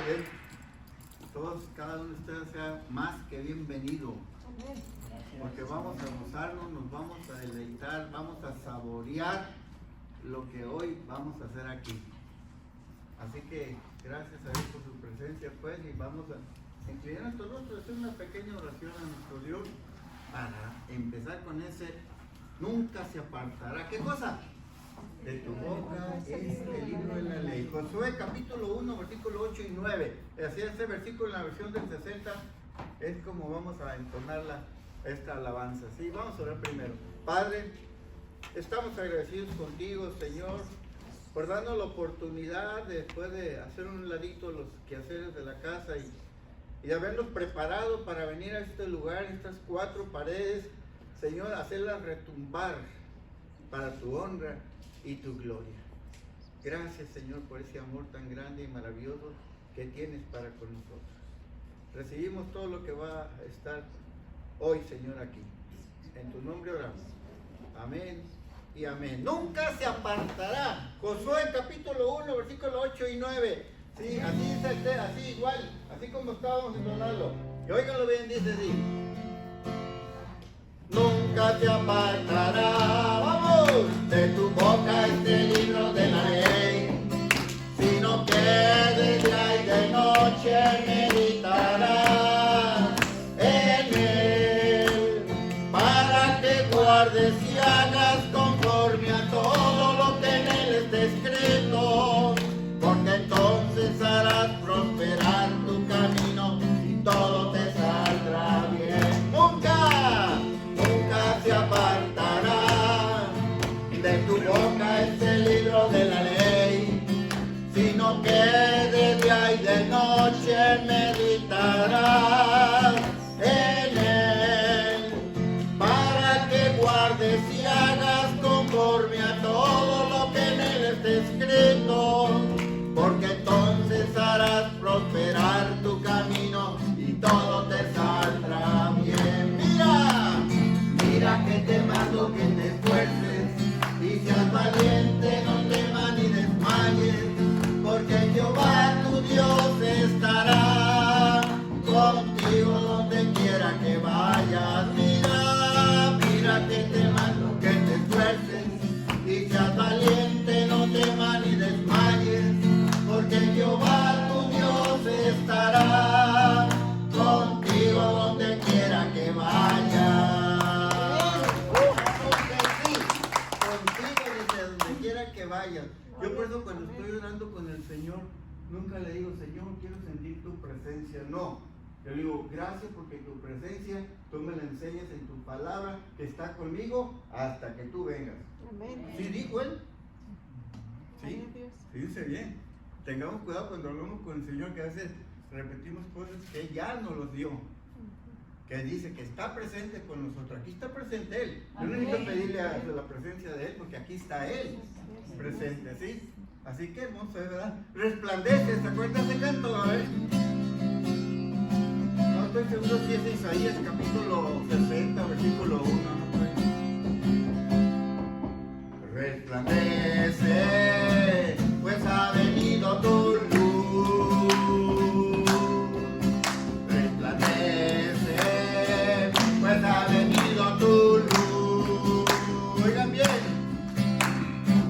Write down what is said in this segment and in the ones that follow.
bien. Todos, cada uno de ustedes sea más que bienvenido. Porque vamos a gozarnos, nos vamos a deleitar, vamos a saborear lo que hoy vamos a hacer aquí. Así que gracias a Dios por su presencia, pues, y vamos a inclinar nuestro rostro, hacer una pequeña oración a nuestro Dios para empezar con ese nunca se apartará. ¿Qué cosa? De tu boca es el libro de la ley. Josué capítulo 1, versículo 8 y 9. Así ese versículo en la versión del 60 es como vamos a entonar esta alabanza. Sí, vamos a orar primero. Padre, estamos agradecidos contigo, Señor, por darnos la oportunidad después de hacer un ladito los quehaceres de la casa y de habernos preparado para venir a este lugar, estas cuatro paredes, Señor, hacerlas retumbar para tu honra y tu gloria. Gracias, Señor, por ese amor tan grande y maravilloso que tienes para con nosotros. Recibimos todo lo que va a estar hoy, Señor, aquí. En tu nombre oramos. Amén y amén. Nunca se apartará. Josué capítulo 1, versículo 8 y 9. Sí, así dice el texto, así igual, así como estábamos entonando. Y óiganlo bien, dice así. Nunca te apartará, vamos, de tu boca este libro de la ley, sino que de día y de noche meditarás en él, para que guardes y hagas conforme a todo lo que en él está escrito, porque entonces harás prosperar tu camino y todo te saldrá bien. Nunca se apartará de tu boca este libro de la ley, sino que de día y de noche meditarás en él, para que guardes y hagas conforme a todo lo que en él está escrito, porque entonces harás prosperar tu camino y todo te saldrá bien. Mira que te mando que te esfuerces y seas valiente, no temas ni desmayes, porque Jehová tu Dios estará contigo donde quiera que vayas. Mira que te mando que te esfuerces y seas valiente, no temas ni desmayes, porque Jehová tu Dios estará contigo donde quiera que vayas. Que vayan. Yo por eso cuando estoy orando con el Señor, nunca le digo, Señor, quiero sentir tu presencia. No, yo le digo, gracias porque tu presencia, tú me la enseñas en tu palabra, que está conmigo hasta que tú vengas. Amén. ¿Sí dijo él? Sí, sí dice bien. Tengamos cuidado cuando hablamos con el Señor, que a veces repetimos cosas que ya nos los dio. Que dice que está presente con nosotros. Aquí está presente Él. Yo no necesito pedirle la presencia de Él, porque aquí está Él presente, ¿sí? Así que hermoso, ¿verdad? Resplandece, ¿se acuerdan de canto? A ver. No estoy seguro si es Isaías capítulo 60, versículo 1. ¿No? Resplandece, pues ha venido tu luz. Ha venido tu luz. Oigan bien,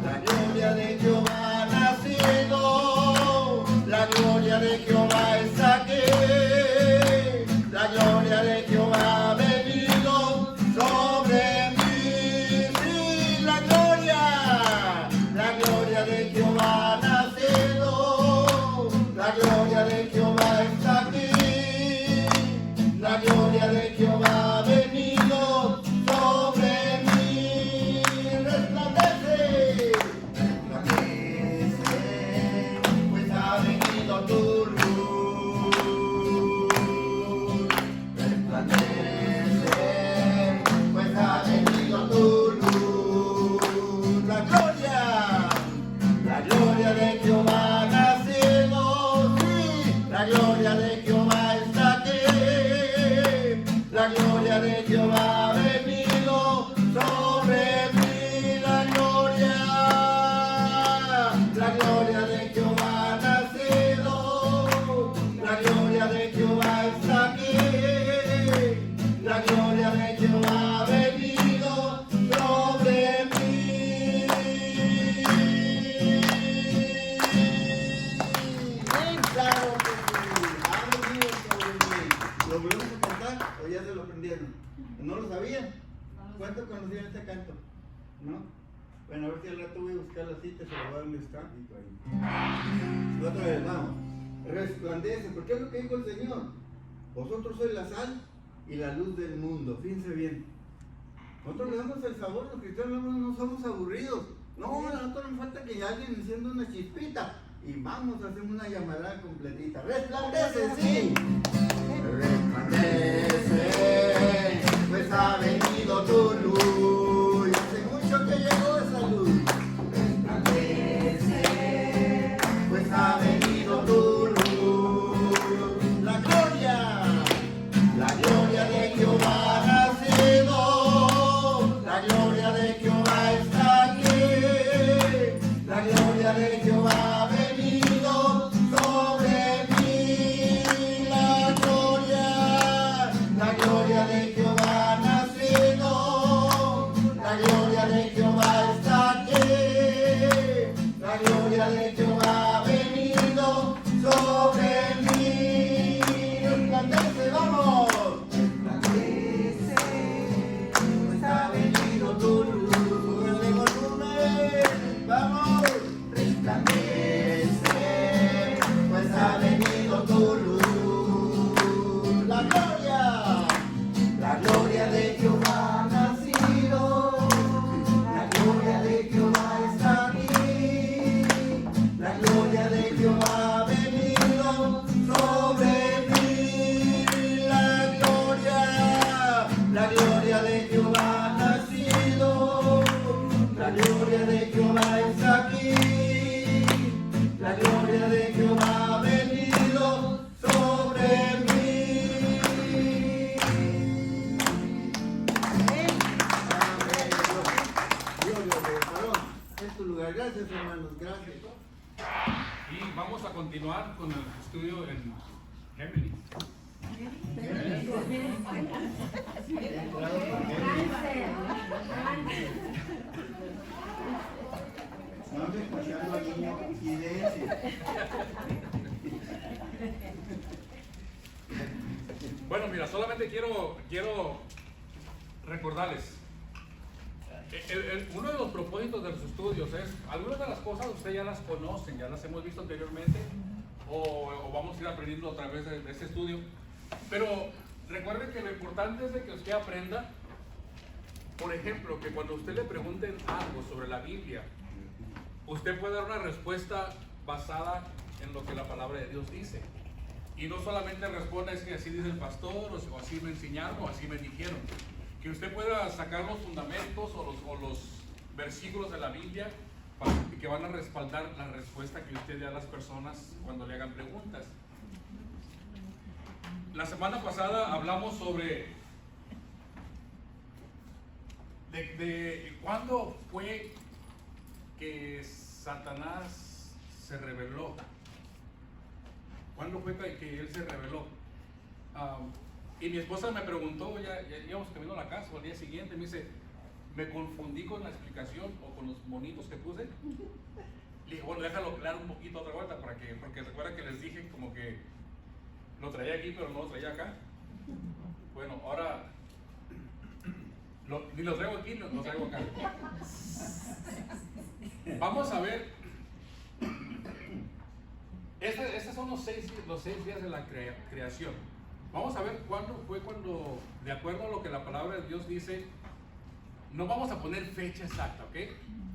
la gloria de Jehová ha nacido, la gloria de Jehová es aquí, la gloria de Jehová ha venido sobre mí. Sí, la gloria de Jehová ha nacido, la gloria de Jehová es aquí, la gloria de Jehová ha venido sobre mí. Resplandece, pues ha venido tu luz. Resplandece, pues ha venido tu luz. La gloria de Jehová ha nacido. Sí, la gloria de Jehová está aquí. La gloria de Jehová ha venido sobre mí, la gloria de Jehová ha nacido, Claro que sí. Ha venido sobre mí. ¿Lo volvemos a cantar o ya se lo aprendieron? ¿No lo sabían? ¿Cuántos conocían este canto? ¿No? Bueno, a ver si al rato voy a buscar la cita, se lo voy a dar un escapito ahí. Y otra vez, vamos. Resplandece, porque es lo que dijo el Señor. Vosotros sois la sal y la luz del mundo. Fíjense bien. Nosotros le damos el sabor, los cristianos no somos aburridos. No, a nosotros nos falta que alguien encienda una chispita. Y vamos a hacer una llamada completita. Resplandece, sí. Resplandece, pues ha venido tu luz. Y hace mucho que llegó esa luz. Resplandece, pues ha venido tu luz. La gloria de Jehová ha nacido. La gloria de Jehová está aquí. La gloria de Jehová ha venido sobre mí. La gloria de Jehová ha nacido. La gloria de Jehová está aquí. La gloria de Jehová ha venido sobre mí. Resplandece, vamos. Resplandece, pues ha venido tu luz. Súbele volumen, vamos. Resplandece, pues ha venido tu luz. La gloria de Jehová ha nacido. La gloria de Jehová está aquí. La gloria de Jehová ha venido sobre mí. La gloria de Jehová ha nacido. La gloria de Jehová está aquí. La gloria de Jehová ha venido sobre mí. Amén. Dios lo preparó en tu lugar. Gracias, hermanos. Gracias. Y vamos a continuar con el estudio en Géminis. No ande escuchando al niño silencio. Bueno, mira, solamente quiero recordarles. Uno de los propósitos de los estudios es, algunas de las cosas ustedes ya las conocen, ya las hemos visto anteriormente, o vamos a ir aprendiendo a través de este estudio. Pero recuerden que lo importante es de que usted aprenda, por ejemplo, que cuando usted le pregunten algo sobre la Biblia, usted puede dar una respuesta basada en lo que la palabra de Dios dice. Y no solamente responda es que así dice el pastor, o así me enseñaron, o así me dijeron. Que usted pueda sacar los fundamentos o los versículos de la Biblia que van a respaldar la respuesta que usted dé a las personas cuando le hagan preguntas. La semana pasada hablamos sobre de cuándo fue que Satanás se rebeló. ¿Cuándo fue que él se rebeló? Y mi esposa me preguntó, ya íbamos camino a la casa, al día siguiente, me dice, me confundí con la explicación o con los monitos que puse. Le dije, bueno, déjalo aclarar un poquito otra vuelta, porque recuerda que les dije como que lo traía aquí, pero no lo traía acá. Bueno, ahora ni los traigo aquí, los traigo acá. Vamos a ver. Estos son los seis días de la creación. Vamos a ver cuándo fue cuando, de acuerdo a lo que la palabra de Dios dice, no vamos a poner fecha exacta, ¿ok?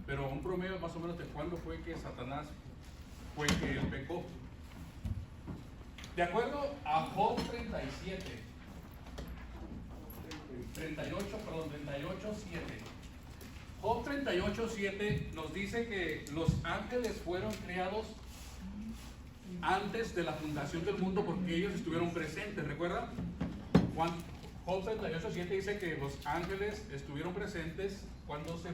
Pero un promedio más o menos de cuándo fue que Satanás fue que él pecó. De acuerdo a Job 38:7. Job 38:7 nos dice que los ángeles fueron creados antes de la fundación del mundo porque ellos estuvieron presentes, ¿recuerdan? Job 38:7 dice que los ángeles estuvieron presentes cuando se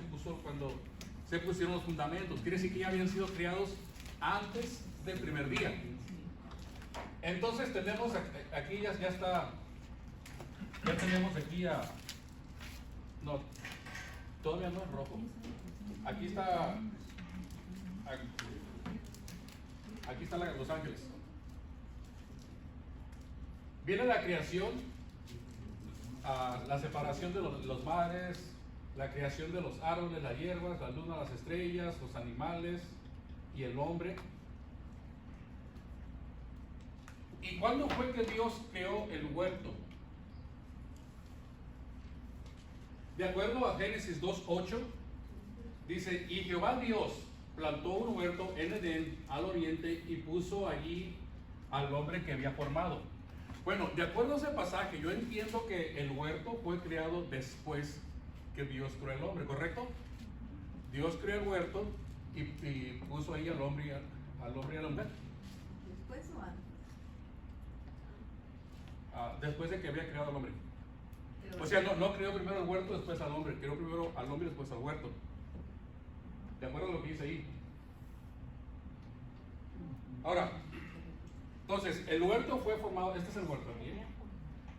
pusieron los fundamentos. Quiere decir que ya habían sido creados antes del primer día. Entonces tenemos aquí ya tenemos aquí no, todavía no es rojo. Aquí está Los Ángeles. Viene la creación, la separación de los mares, la creación de los árboles, las hierbas, la luna, las estrellas, los animales y el hombre. ¿Y cuándo fue que Dios creó el huerto? De acuerdo a Génesis 2:8, dice, y Jehová Dios plantó un huerto en Edén al oriente y puso allí al hombre que había formado. Bueno, de acuerdo a ese pasaje, yo entiendo que el huerto fue creado después que Dios creó el hombre, ¿correcto? Dios creó el huerto y puso ahí al hombre y a la mujer. ¿Después o antes? Después de que había creado al hombre. Pero O sea, no creó primero el huerto, después al hombre. Creó primero al hombre y después al huerto. ¿De acuerdo a lo que dice ahí? Ahora, entonces, el huerto fue formado, este es el huerto aquí.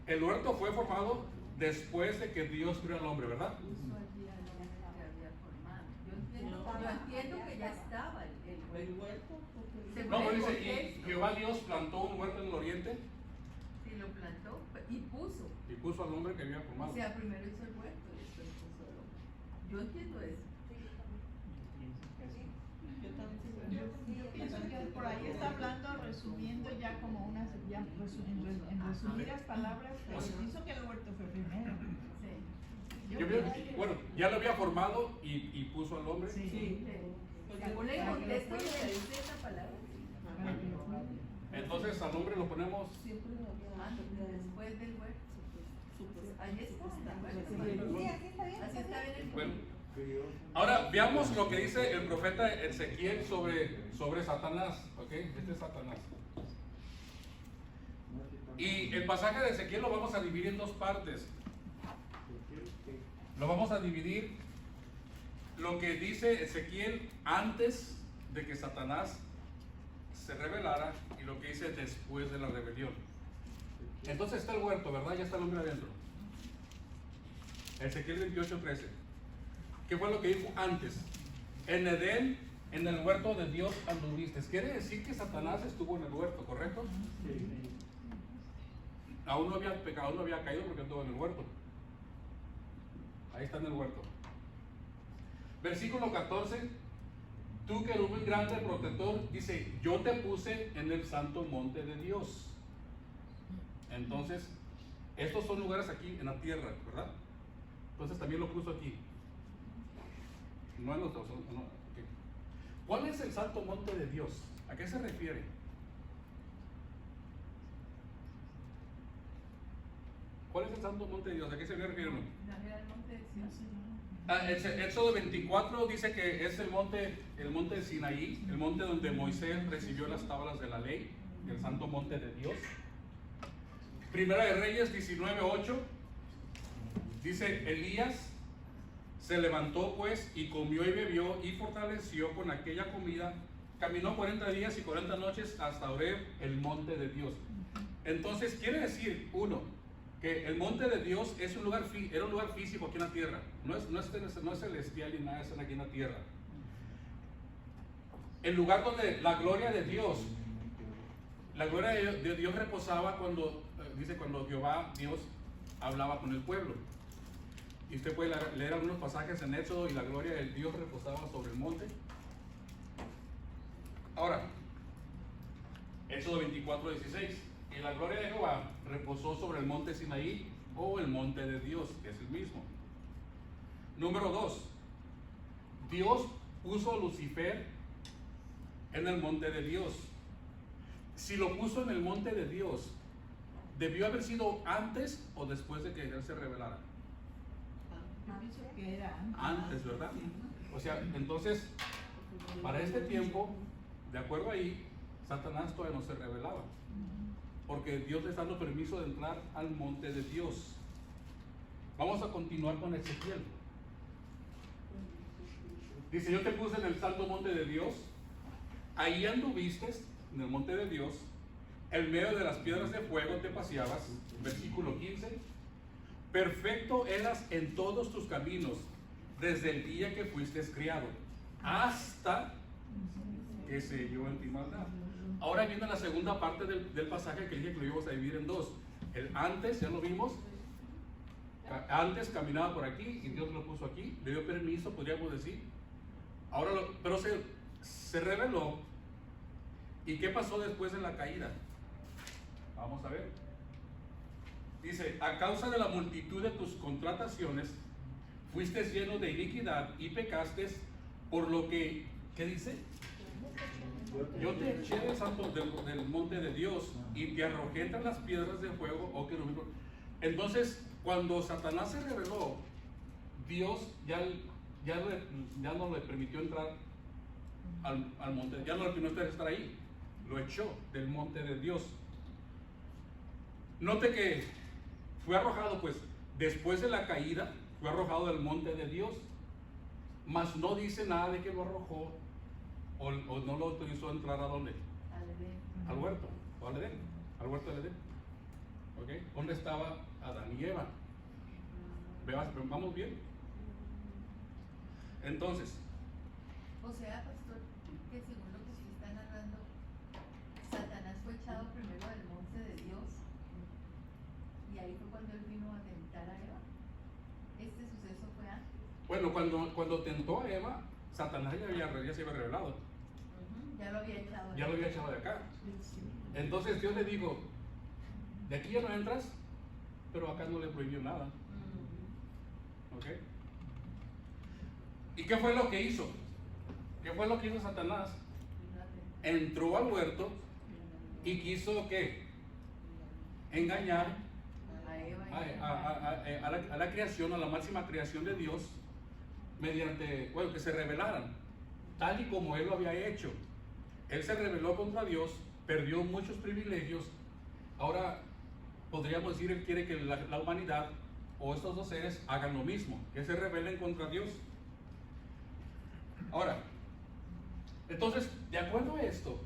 El huerto fue formado después de que Dios creó al hombre, ¿verdad? puso allí al hombre que había formado. Yo entiendo que ya estaba el huerto. Se No, pero puede dice, y contexto. Jehová Dios plantó un huerto en el oriente Sí, lo plantó y puso. y puso al hombre que había O formado. sea, primero hizo el huerto y después puso el hombre. Yo entiendo eso. Yo pienso que por ahí está hablando, resumiendo ya como unas, en resumidas palabras, pero hizo que el huerto fue primero. Sí. Yo pienso que, bueno, ya lo había formado y puso al hombre. Sí. Según el contexto que dice esa palabra. Entonces al hombre lo ponemos. Después del huerto. Ahí está. Así está bien el Bueno, ahora veamos lo que dice el profeta Ezequiel sobre Satanás. ¿Ok? Este es Satanás. Y el pasaje de Ezequiel lo vamos a dividir en dos partes. Lo vamos a dividir lo que dice Ezequiel antes de que Satanás se rebelara y lo que dice después de la rebelión. Entonces está el huerto, ¿verdad? Ya está el hombre adentro. Ezequiel 28:13. ¿Qué fue lo que dijo antes? En Edén, en el huerto de Dios anduviste. Quiere decir que Satanás estuvo en el huerto, ¿correcto? Sí. Aún no había pecado, no había caído porque estuvo en el huerto. Ahí está en el huerto. Versículo 14. Tú, querubín grande, protector, dice, yo te puse en el santo monte de Dios. Entonces, estos son lugares aquí en la tierra, ¿verdad? Entonces también lo puso aquí. No en los dos. No, aquí. ¿Cuál es el santo monte de Dios? ¿A qué se refiere? ¿Cuál es el santo monte de Dios? ¿A qué se refiere? Era el monte de Sion. Éxodo 24 dice que es el monte de Sinaí, el monte donde Moisés recibió las tablas de la ley, el santo monte de Dios. Primera de Reyes 19:8 dice, Elías se levantó pues y comió y bebió y fortaleció con aquella comida, caminó 40 días y 40 noches hasta Horeb, el monte de Dios. Entonces quiere decir, uno, que el monte de Dios es era un lugar físico aquí en la tierra, no es celestial ni nada, es aquí en la tierra. El lugar donde la gloria de Dios reposaba cuando, dice, cuando Jehová Dios hablaba con el pueblo. Y usted puede leer algunos pasajes en Éxodo y la gloria de Dios reposaba sobre el monte. Ahora, Éxodo 24:16. Y la gloria de Jehová reposó sobre el monte Sinaí o el monte de Dios, que es el mismo. Número 2. Dios puso a Lucifer en el monte de Dios. Si lo puso en el monte de Dios, ¿debió haber sido antes o después de que él se revelara? Yo pienso que era Antes, ¿verdad? O sea, entonces, para este tiempo, de acuerdo ahí, Satanás todavía no se revelaba. Porque Dios le está dando permiso de entrar al monte de Dios. Vamos a continuar con Ezequiel. Dice, yo te puse en el santo monte de Dios, ahí anduviste, en el monte de Dios, en medio de las piedras de fuego te paseabas, versículo 15, perfecto eras en todos tus caminos, desde el día que fuiste criado, hasta que se halló en ti maldad. Ahora viene la segunda parte del pasaje que dije que lo íbamos a dividir en dos. El antes, ya lo vimos, antes caminaba por aquí y Dios lo puso aquí, le dio permiso, podríamos decir. Ahora, pero se reveló. ¿Y qué pasó después de la caída? Vamos a ver. Dice, a causa de la multitud de tus contrataciones, fuiste lleno de iniquidad y pecaste, por lo que, ¿qué dice? Yo te eché del monte de Dios y te arrojé entre las piedras de fuego, oh querubín. Entonces, cuando Satanás se reveló, Dios ya no le permitió entrar al monte, ya no le permitió estar ahí, lo echó del monte de Dios. Note que fue arrojado, pues, después de la caída, fue arrojado del monte de Dios, mas no dice nada de que lo arrojó o no lo autorizó a entrar a dónde, al huerto, o al Edén, al huerto del Edén. ¿Okay? ¿Dónde estaba Adán y Eva? ¿Vamos bien? Entonces, O sea, pastor, que según lo que usted está narrando, Satanás fue echado primero del monte de Dios y ahí fue cuando él vino a tentar a Eva. Este suceso fue antes. bueno, cuando tentó a Eva, Satanás ya se había revelado. Ya lo había echado. Ya lo había echado de acá. Entonces Dios le dijo, de aquí ya no entras, pero acá no le prohibió nada. ¿Ok? ¿Y qué fue lo que hizo? ¿Qué fue lo que hizo Satanás? Entró al huerto y quiso, ¿qué? Engañar a la creación, a la máxima creación de Dios, mediante, bueno, que se rebelaran, tal y como él lo había hecho. Él se rebeló contra Dios, perdió muchos privilegios. Ahora podríamos decir, él quiere que la humanidad o estos dos seres hagan lo mismo, que se rebelen contra Dios. Ahora, entonces, de acuerdo a esto,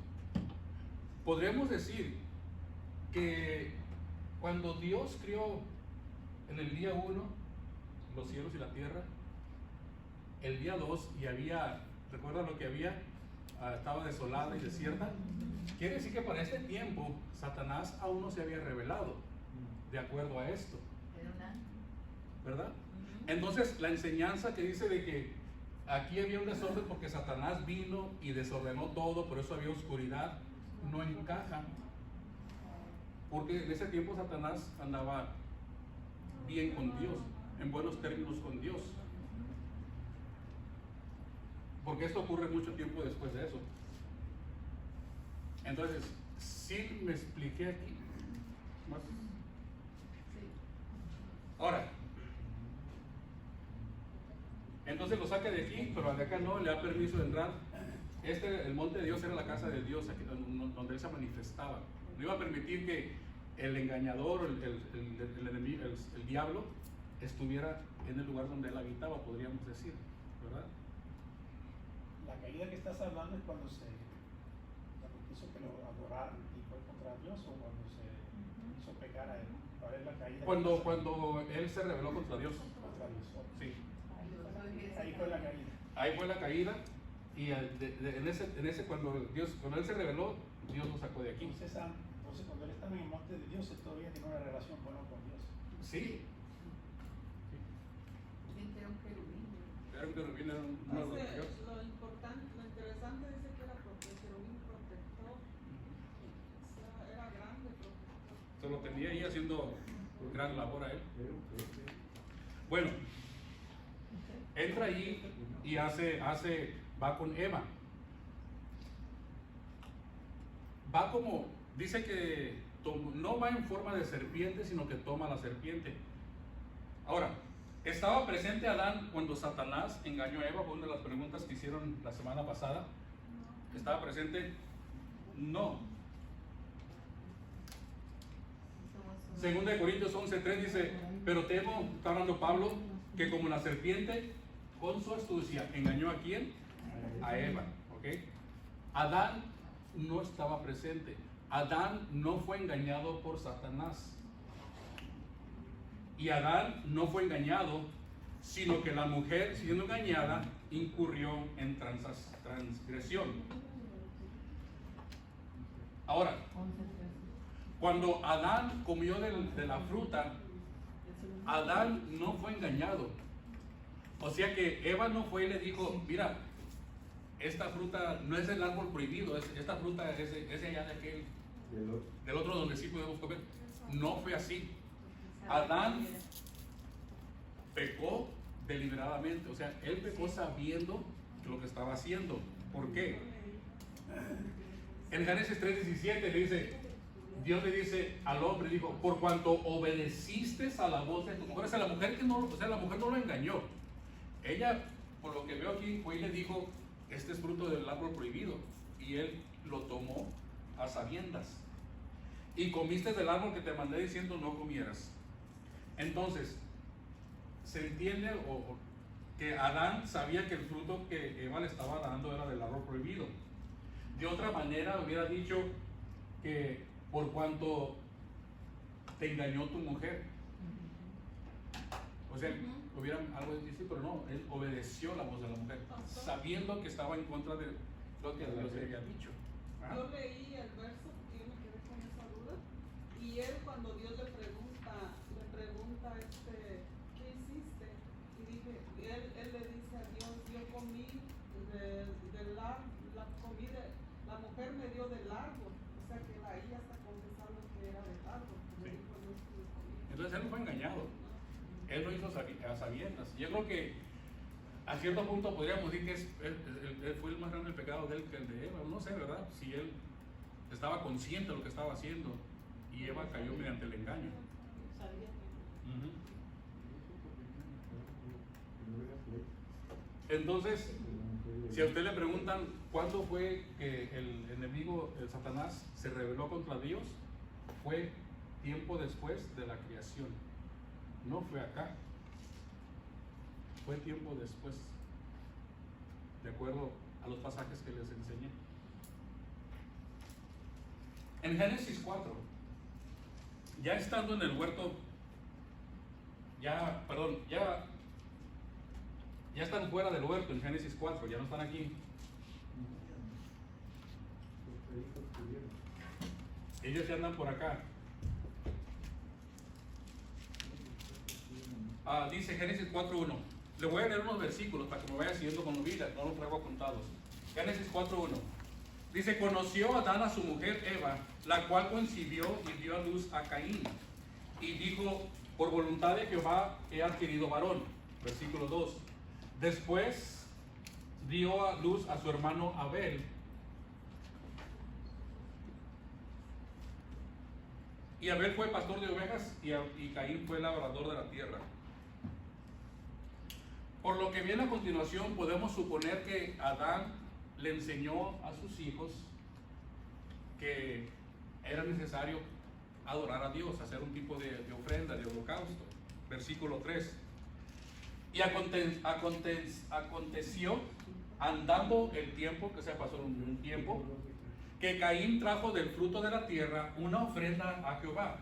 podríamos decir que cuando Dios creó en el día 1 los cielos y la tierra, el día 2 y había, ¿recuerdan lo que había? Estaba desolada y desierta. Quiere decir que para este tiempo Satanás aún no se había revelado, de acuerdo a esto, ¿verdad? Entonces la enseñanza que dice de que aquí había un desorden porque Satanás vino y desordenó todo, por eso había oscuridad, no encaja, porque en ese tiempo Satanás andaba bien con Dios, en buenos términos con Dios, porque esto ocurre mucho tiempo después de eso. Entonces, sí me expliqué aquí más. Ahora, entonces lo saca de aquí, pero de acá no le da permiso de entrar. El monte de Dios era la casa de Dios, aquí, donde él se manifestaba. No iba a permitir que el engañador, el diablo, estuviera en el lugar donde él habitaba, podríamos decir, ¿verdad? La caída que estás hablando es cuando quiso que lo adoraran y fue contra Dios, o cuando se hizo pecar a él. ¿Cuál es la caída? Cuando él se rebeló contra Dios. Contra Dios. Sí. Ahí fue la caída. Ahí fue la caída, y en ese cuando él se rebeló, Dios lo sacó de aquí. Entonces cuando él estaba en el monte de Dios, él todavía tiene una relación buena con Dios. Sí. Era un querubín. Era un querubín, era uno de los Dios. Lo importante, lo interesante dice que era porque el querubín protector, era grande protector. Se lo tenía ahí haciendo gran labor a él. Bueno, entra ahí y va con Eva. Va como, dice que no va en forma de serpiente, sino que toma la serpiente. Ahora, ¿estaba presente Adán cuando Satanás engañó a Eva? Fue una de las preguntas que hicieron la semana pasada. ¿Estaba presente? No. Segunda de Corintios 11:3 dice, pero temo, está hablando Pablo, que como la serpiente con su astucia engañó a quién? A Eva. ¿Okay? Adán no estaba presente. Adán no fue engañado por Satanás. Y Adán no fue engañado, sino que la mujer, siendo engañada, incurrió en transgresión. Ahora, Cuando Adán comió de la fruta, Adán no fue engañado. O sea que Eva no fue y le dijo, mira, esta fruta no es el árbol prohibido, esta fruta es allá de aquel, del otro donde sí podemos comer. No fue así. Adán pecó deliberadamente, o sea, él pecó sabiendo lo que estaba haciendo. ¿Por qué? En Génesis 3:17 le dice, Dios le dice al hombre, dijo, por cuanto obedeciste a la voz de tu mujer. O sea, la mujer no lo engañó. Ella, por lo que veo aquí, fue y le dijo, este es fruto del árbol prohibido. Y él lo tomó a sabiendas. Y comiste del árbol que te mandé diciendo no comieras. Entonces, se entiende que Adán sabía que el fruto que Eva le estaba dando era del árbol prohibido. De otra manera hubiera dicho que por cuanto te engañó tu mujer. O sea, hubiera algo de decir, pero no, él obedeció la voz de la mujer, sabiendo que estaba en contra de lo que Dios le había dicho. Yo leí el verso porque yo me quedé con esa duda. Y él, cuando Dios le pregunta ¿qué hiciste? Y dije, él le dice a Dios, yo comí la mujer me dio del árbol. O sea que ahí ya está confesando que era del árbol. Sí. Entonces él no fue engañado. Él lo hizo a sabiendas. Yo creo que a cierto punto podríamos decir que él fue el más grande el pecado de él que el de Eva. No sé, ¿verdad? Si él estaba consciente de lo que estaba haciendo y Eva cayó mediante el engaño. Entonces, si a usted le preguntan cuándo fue que el enemigo, el Satanás, se rebeló contra Dios, fue tiempo después de la creación. No fue acá, fue tiempo después, de acuerdo a los pasajes que les enseñé. En Génesis 4, ya estando en el huerto, ya están fuera del huerto en Génesis 4, ya no están aquí. Ellos ya andan por acá. Dice Génesis 4.1. Le voy a leer unos versículos para que me vaya siguiendo con vida, no los traigo contados. Génesis 4.1. Dice, conoció Adán a su mujer Eva, la cual concibió y dio a luz a Caín. Y dijo, por voluntad de Jehová he adquirido varón. Versículo 2. Después dio a luz a su hermano Abel. Y Abel fue pastor de ovejas y Caín fue labrador de la tierra. Por lo que viene a continuación, podemos suponer que Adán le enseñó a sus hijos que era necesario adorar a Dios, hacer un tipo de ofrenda, de holocausto. Versículo 3. Y aconteció, andando el tiempo, que se pasó un tiempo, que Caín trajo del fruto de la tierra una ofrenda a Jehová.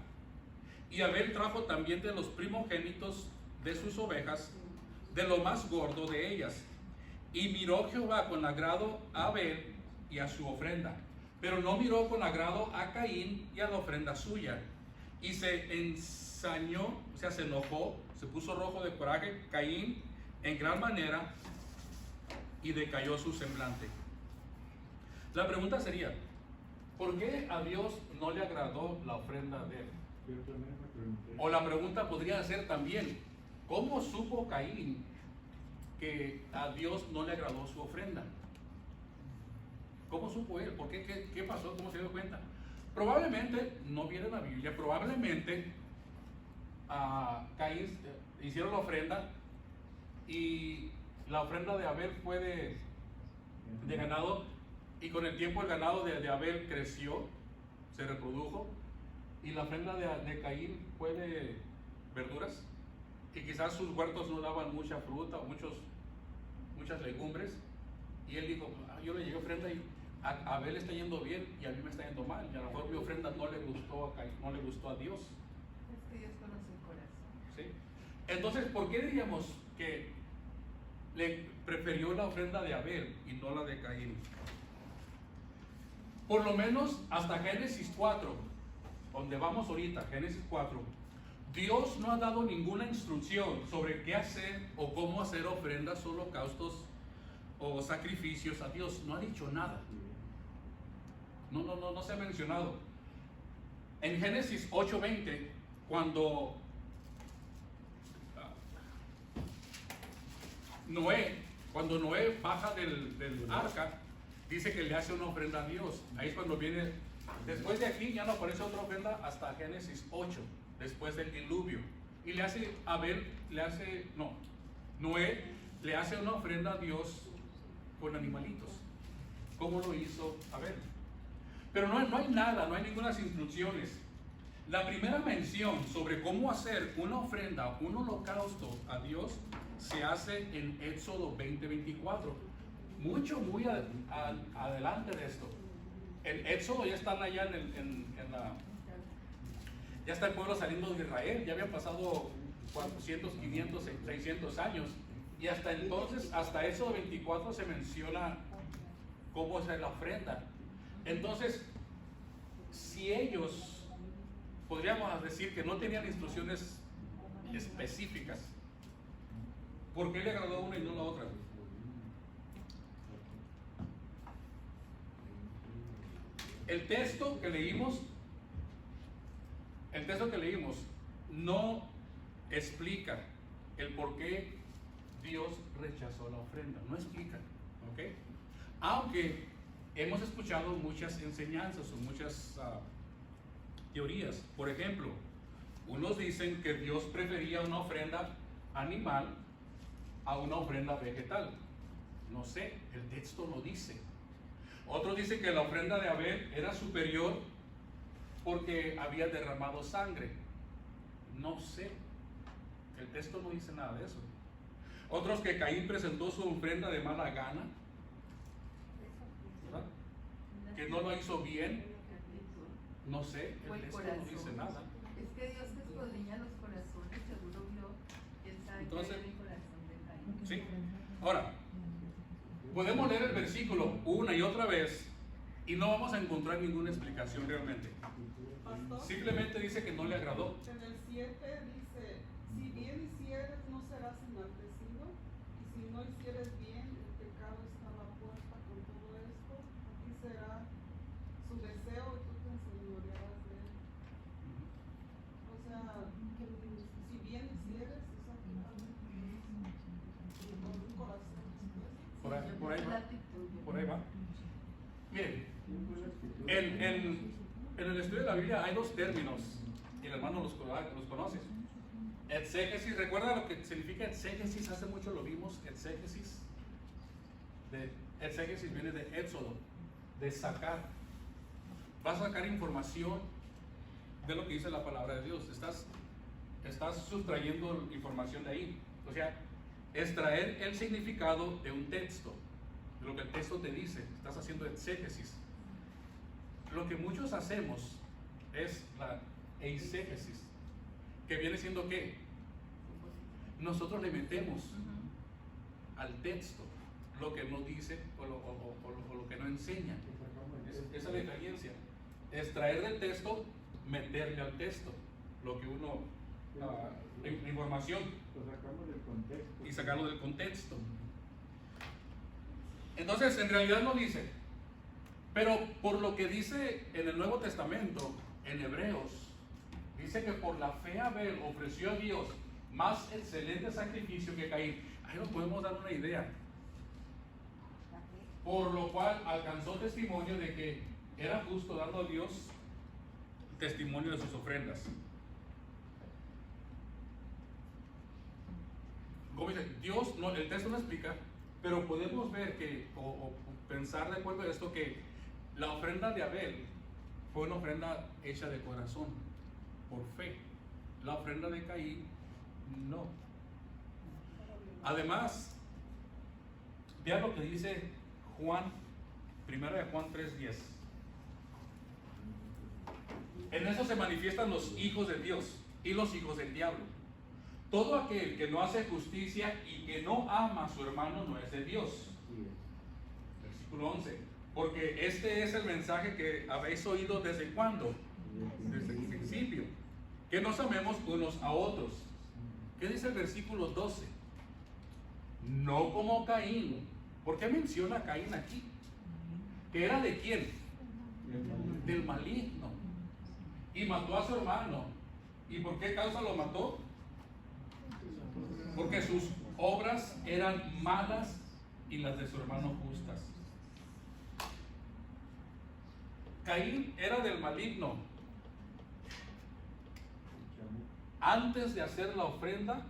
Y Abel trajo también de los primogénitos de sus ovejas, de lo más gordo de ellas. Y miró Jehová con agrado a Abel y a su ofrenda, pero no miró con agrado a Caín y a la ofrenda suya. Y se ensañó, o sea, se enojó, se puso rojo de coraje Caín en gran manera y decayó su semblante. La pregunta sería, ¿por qué a Dios no le agradó la ofrenda de él? O la pregunta podría ser también, ¿cómo supo Caín que a Dios no le agradó su ofrenda? ¿Cómo supo él? ¿Por qué? ¿Qué pasó? ¿Cómo se dio cuenta? Probablemente, no viene en la Biblia, probablemente Caín hicieron la ofrenda y la ofrenda de Abel fue de ganado, y con el tiempo el ganado de Abel creció, se reprodujo, y la ofrenda de Caín fue de verduras, y quizás sus huertos no daban mucha fruta o muchas legumbres, y él dijo, yo le llegué ofrenda y a Abel le está yendo bien y a mí me está yendo mal, y a lo mejor mi ofrenda no le gustó a Caín, no le gustó a Dios. Es que Dios conoce el corazón. ¿Sí? Entonces, ¿por qué diríamos que le prefirió la ofrenda de Abel y no la de Caín? Por lo menos hasta Génesis 4 donde vamos ahorita, Génesis 4, Dios no ha dado ninguna instrucción sobre qué hacer o cómo hacer ofrendas, holocaustos o sacrificios a Dios. No ha dicho nada. No se ha mencionado. En Génesis 8:20, cuando Noé baja del arca, dice que le hace una ofrenda a Dios. Ahí es cuando viene, después de aquí ya no aparece otra ofrenda hasta Génesis 8, después del diluvio. Y Noé le hace una ofrenda a Dios con animalitos, como lo hizo Abel. Pero no hay nada, no hay ninguna instrucciones. La primera mención sobre cómo hacer una ofrenda, un holocausto a Dios, se hace en Éxodo 20:24. Muy adelante de esto. En Éxodo ya están allá ya está el pueblo saliendo de Israel, ya habían pasado 400, 500, 600 años. Y hasta entonces, hasta Éxodo 24 se menciona cómo hacer la ofrenda. Entonces, si ellos, podríamos decir que no tenían instrucciones específicas, ¿por qué le agradó a una y no a la otra? El texto que leímos no explica el por qué Dios rechazó la ofrenda, no explica, ¿ok? Aunque hemos escuchado muchas enseñanzas o muchas teorías. Por ejemplo, unos dicen que Dios prefería una ofrenda animal a una ofrenda vegetal. No sé, el texto lo dice. Otros dicen que la ofrenda de Abel era superior porque había derramado sangre. No sé, el texto no dice nada de eso. Otros que Caín presentó su ofrenda de mala gana, ¿verdad? Que no lo hizo bien. No sé, el texto no dice nada. Es que Dios que escudriña los corazones seguro vio, quién sabe Entonces, qué hay en el corazón de Caín. Sí. Ahora, podemos leer el versículo una y otra vez y no vamos a encontrar ninguna explicación realmente. Pastor, Simplemente dice que no le agradó. en el 7 dice, si bien hicieres no serás enaltecido, y si no hicieres bien, el pecado está a la puerta con todo esto, aquí será su deseo y tú te enseñorearás de él. O sea, si bien hicieres, es con un corazón. Por ahí La va. actitud. Por ahí va. Miren, en el estudio de la Biblia hay dos términos, y el hermano los conoce. Exégesis, ¿recuerda lo que significa exégesis? Hace mucho lo vimos, exégesis. Exégesis viene de éxodo, de sacar. Vas a sacar información de lo que dice la palabra de Dios. Estás sustrayendo información de ahí. O sea, extraer el significado de un texto, de lo que el texto te dice. Estás haciendo exégesis. Lo que muchos hacemos es la eisegesis, que viene siendo ¿qué? Nosotros le metemos al texto lo que nos dice o lo que nos enseña. Esa es la diferencia. Extraer del texto, meterle al texto lo que uno, la información, y sacarlo del contexto. Entonces, en realidad no dice, pero por lo que dice en el Nuevo Testamento, en Hebreos, dice que por la fe Abel ofreció a Dios más excelente sacrificio que Caín. Ahí nos podemos dar una idea. Por lo cual alcanzó testimonio de que era justo, dando a Dios testimonio de sus ofrendas. Como dice, Dios, no, el texto no explica, pero podemos ver que, o pensar de acuerdo a esto, que la ofrenda de Abel fue una ofrenda hecha de corazón, por fe. La ofrenda de Caín, no. Además, vean lo que dice Juan, 1 de Juan 3:10. En eso se manifiestan los hijos de Dios y los hijos del diablo. Todo aquel que no hace justicia y que no ama a su hermano no es de Dios. Versículo 11. Porque este es el mensaje que habéis oído desde cuándo. Desde principio, que nos amemos unos a otros. ¿Qué dice el versículo 12? No como Caín. ¿Por qué menciona a Caín aquí? ¿Que era de quién? Del maligno. Y mató a su hermano. ¿Y por qué causa lo mató? Porque sus obras eran malas y las de su hermano justas. Caín era del maligno antes de hacer la ofrenda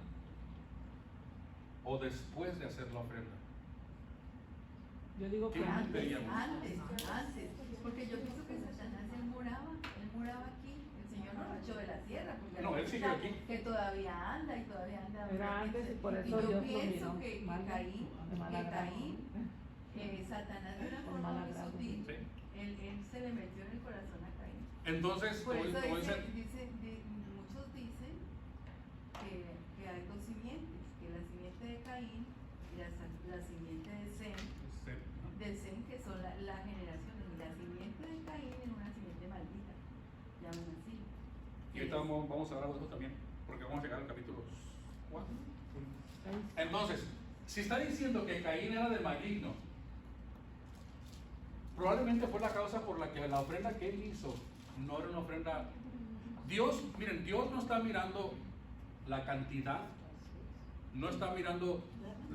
o después de hacer la ofrenda. Yo digo que ¿Qué Antes, veríamos? antes, porque yo pienso que Satanás él moraba aquí, el Señor no lo echó de la tierra, porque No, él siguió aquí. que todavía anda y todavía anda. Era antes y por eso yo Dios lo pienso miró que mal, Caín, de mala grado. Satanás de una Con forma mala muy grado. sutil, Sí. él se le metió en el corazón a Caín. Entonces, Por eso como dice, muchos dicen que hay dos simientes, que la simiente de Caín y la simiente de Sem, que son las generaciones, y la simiente de Caín es una simiente maldita, llaman así. y ahorita vamos a hablar de eso también, porque vamos a llegar al capítulo 4. Entonces, si está diciendo que Caín era del maligno, probablemente fue la causa por la que la ofrenda que él hizo no era una ofrenda. Dios, miren, Dios no está mirando la cantidad, no está mirando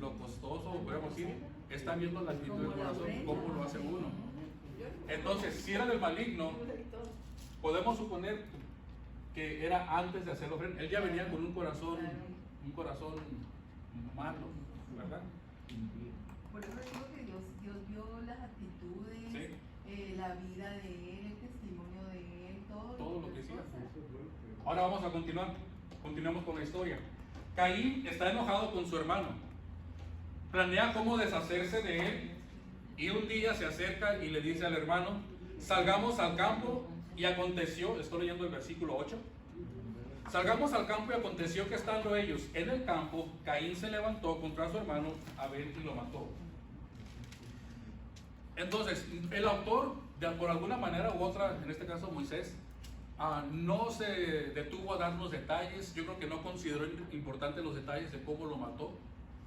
lo costoso, podemos decir, está viendo la actitud del corazón, cómo lo hace uno. Entonces, si era del maligno, podemos suponer que era antes de hacer la ofrenda. Él ya venía con un corazón malo, ¿verdad? Por eso digo que Dios vio las actitudes, Sí. la vida de él, el testimonio de él, Todo lo que hizo. hacía. Ahora vamos a continuamos con la historia. Caín está enojado con su hermano, planea cómo deshacerse de él, y un día se acerca y le dice al hermano: salgamos al campo. Y aconteció, estoy leyendo el versículo 8, salgamos al campo y aconteció que estando ellos en el campo, Caín se levantó contra su hermano Abel y lo mató. Entonces, el autor, por alguna manera u otra, en este caso Moisés, no se detuvo a darnos detalles. Yo creo que no consideró importante los detalles de cómo lo mató,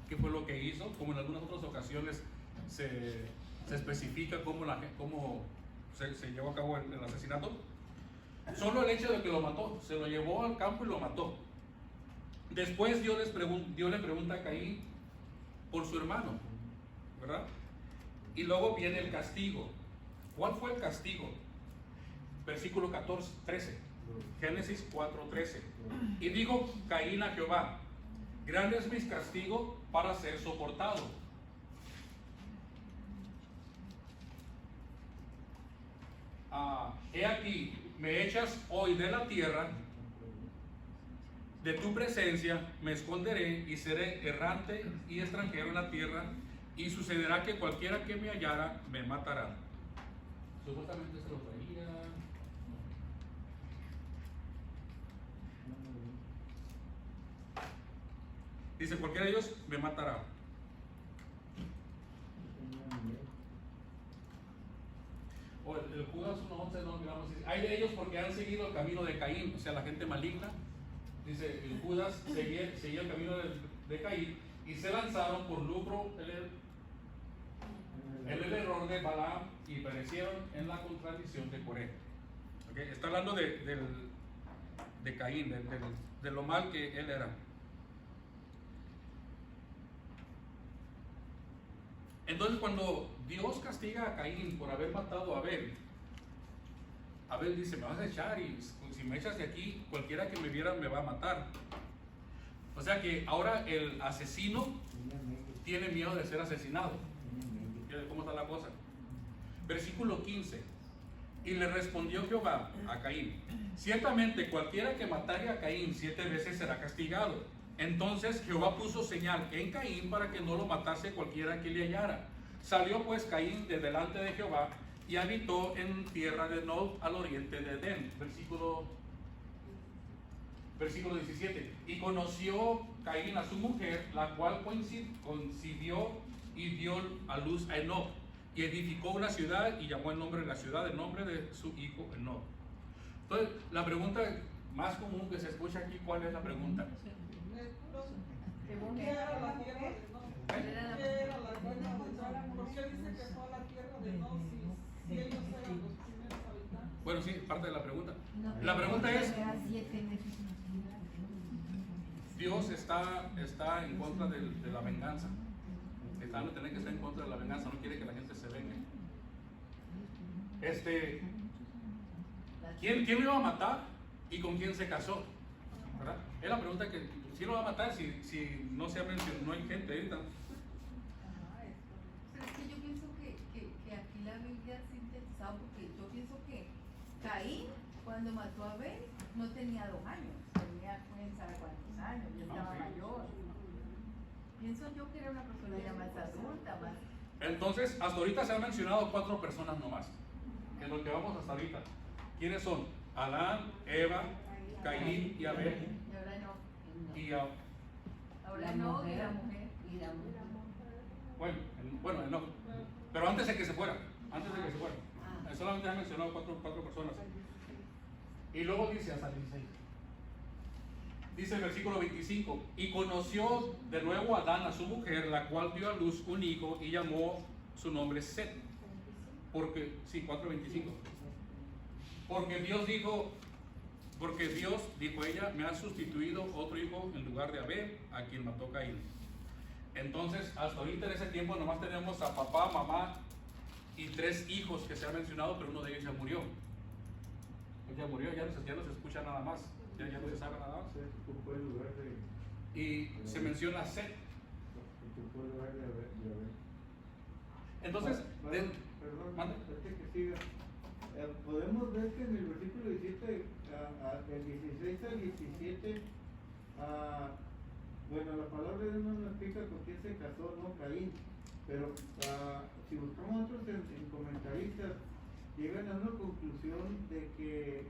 qué fue lo que hizo, como en algunas otras ocasiones se especifica cómo se llevó a cabo el asesinato. Solo el hecho de que lo mató, se lo llevó al campo y lo mató. Después Dios le pregunta a Caín por su hermano, ¿verdad? Y luego viene el castigo. ¿Cuál fue el castigo? Versículo 13, Génesis 4:13. Y dijo Caín a Jehová: grande es mi castigo para ser soportado. He aquí, me echas hoy de la tierra, de tu presencia me esconderé y seré errante y extranjero en la tierra, y sucederá que cualquiera que me hallara me matará. Supuestamente se lo traía. Dice: cualquiera de ellos me matará. O el Judas 1:11, no olvidamos, dice: hay de ellos porque han seguido el camino de Caín, o sea, la gente maligna. Dice, el Judas seguía el camino de Caín, y se lanzaron por lucro el error de Balaam, y perecieron en la contradicción de Coré. ¿Okay? Está hablando de Caín, de lo mal que él era. Entonces, cuando Dios castiga a Caín por haber matado a Abel, Abel dice: me vas a echar, y si me echas de aquí, cualquiera que me viera me va a matar. O sea que ahora el asesino tiene miedo de ser asesinado. ¿Cómo está la cosa? Versículo 15. Y le respondió Jehová a Caín: ciertamente cualquiera que matare a Caín 7 veces será castigado. Entonces Jehová puso señal en Caín para que no lo matase cualquiera que le hallara. Salió pues Caín de delante de Jehová y habitó en tierra de Nod, al oriente de Edén. Versículo 17. Y conoció Caín a su mujer, la cual concibió y dio a luz a Enoc, y edificó una ciudad y llamó el nombre de la ciudad el nombre de su hijo Enoc. Entonces, la pregunta más común que se escucha aquí, ¿cuál es la pregunta? ¿Qué era la tierra de Noé? ¿Qué era la tierra de Noé? ¿Por qué dice que fue a la tierra de Noé si ellos eran los primeros habitantes? Bueno, sí, parte de la pregunta. No, La pregunta es, era 7 meses. Dios está en contra de la venganza. Tiene que estar en contra de la venganza, no quiere que la gente se vengue. ¿Quién lo iba a matar y con quién se casó? ¿Verdad? Es la pregunta que, ¿quién lo va a matar si no se ha mencionado, no hay gente ahorita? Pero es que yo pienso que aquí la Biblia ha sintetizado, porque yo pienso que Caín, cuando mató a Abel, no tenía 2 años, tenía quién sabe cuántos años, ya estaba mayor. Pienso yo que era una persona ya más adulta, más. Entonces, hasta ahorita se han mencionado 4 personas nomás, en lo que vamos hasta ahorita. ¿Quiénes son? Adán, Eva, Caín y Abel. Y ahora no. Y Ahora no, y la mujer. bueno, no. Pero antes de que se fueran, solamente han mencionado 4 personas. Y luego dice hasta el 16. Dice el versículo 25, y conoció de nuevo Adán a su mujer, la cual dio a luz un hijo y llamó su nombre Set. Porque, sí, 4:25. Porque Dios dijo ella, me ha sustituido otro hijo en lugar de Abel, a quien mató Caín. Entonces, hasta ahorita en ese tiempo nomás tenemos a papá, mamá y 3 hijos que se han mencionado, pero uno de ellos ya murió. Ya murió, ya no se escucha nada más, ya no se sabe nada más. Y se menciona Set. Entonces, perdón, ¿mande? antes que siga. Podemos ver que en el versículo 17, del 16 al 17, bueno, la palabra de Dios no nos explica con quién se casó, no Caín, pero si buscamos otros en comentaristas, llegan a una conclusión de que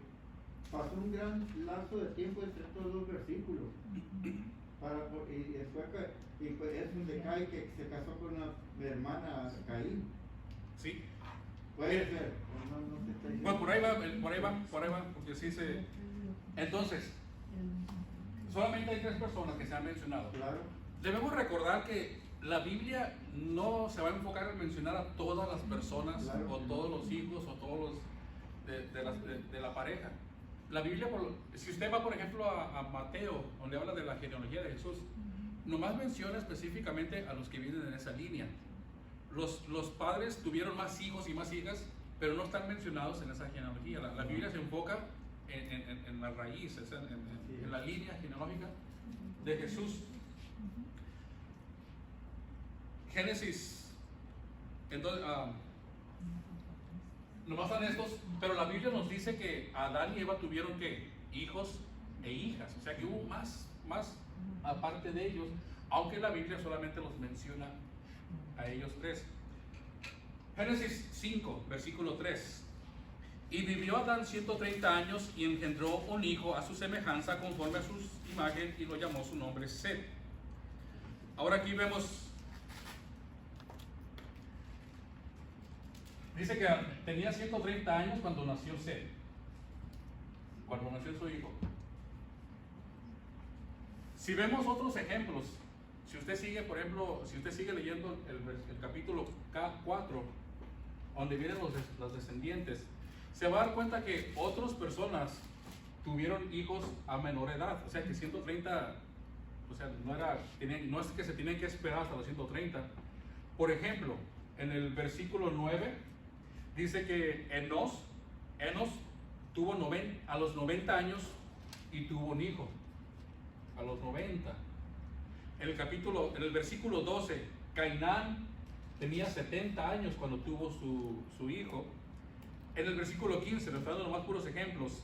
pasó un gran lapso de tiempo entre estos 2 versículos. Y pues es donde cae que se casó con una hermana Caín. Sí. Puede ser, no se está diciendo. Bueno, por ahí va, porque sí se... Entonces, solamente hay 3 personas que se han mencionado. Claro. Debemos recordar que la Biblia no se va a enfocar en mencionar a todas las personas, claro, o todos los hijos, o todos los de la pareja. La Biblia, si usted va por ejemplo a Mateo, donde habla de la genealogía de Jesús, nomás menciona específicamente a los que vienen en esa línea. Los padres tuvieron más hijos y más hijas, pero no están mencionados en esa genealogía. La Biblia se enfoca en la raíz, en la línea genealógica de Jesús. Génesis, entonces, nomás están estos, pero la Biblia nos dice que Adán y Eva tuvieron ¿qué? Hijos e hijas, o sea que hubo más aparte de ellos, aunque la Biblia solamente los menciona a ellos 3. Génesis 5, versículo 3. Y vivió Adán 130 años y engendró un hijo a su semejanza conforme a su imagen y lo llamó su nombre Set. Ahora aquí vemos, dice que tenía 130 años cuando nació Set, cuando nació su hijo. Si vemos otros ejemplos, si usted sigue, por ejemplo, si usted sigue leyendo el capítulo 4, donde vienen los descendientes, se va a dar cuenta que otras personas tuvieron hijos a menor edad, o sea que 130, o sea, no es que se tienen que esperar hasta los 130. Por ejemplo, en el versículo 9, dice que Enos tuvo a los 90 años y tuvo un hijo. A los 90. En el versículo 12, Cainán tenía 70 años cuando tuvo su hijo. En el versículo 15, le estoy dando nomás puros ejemplos,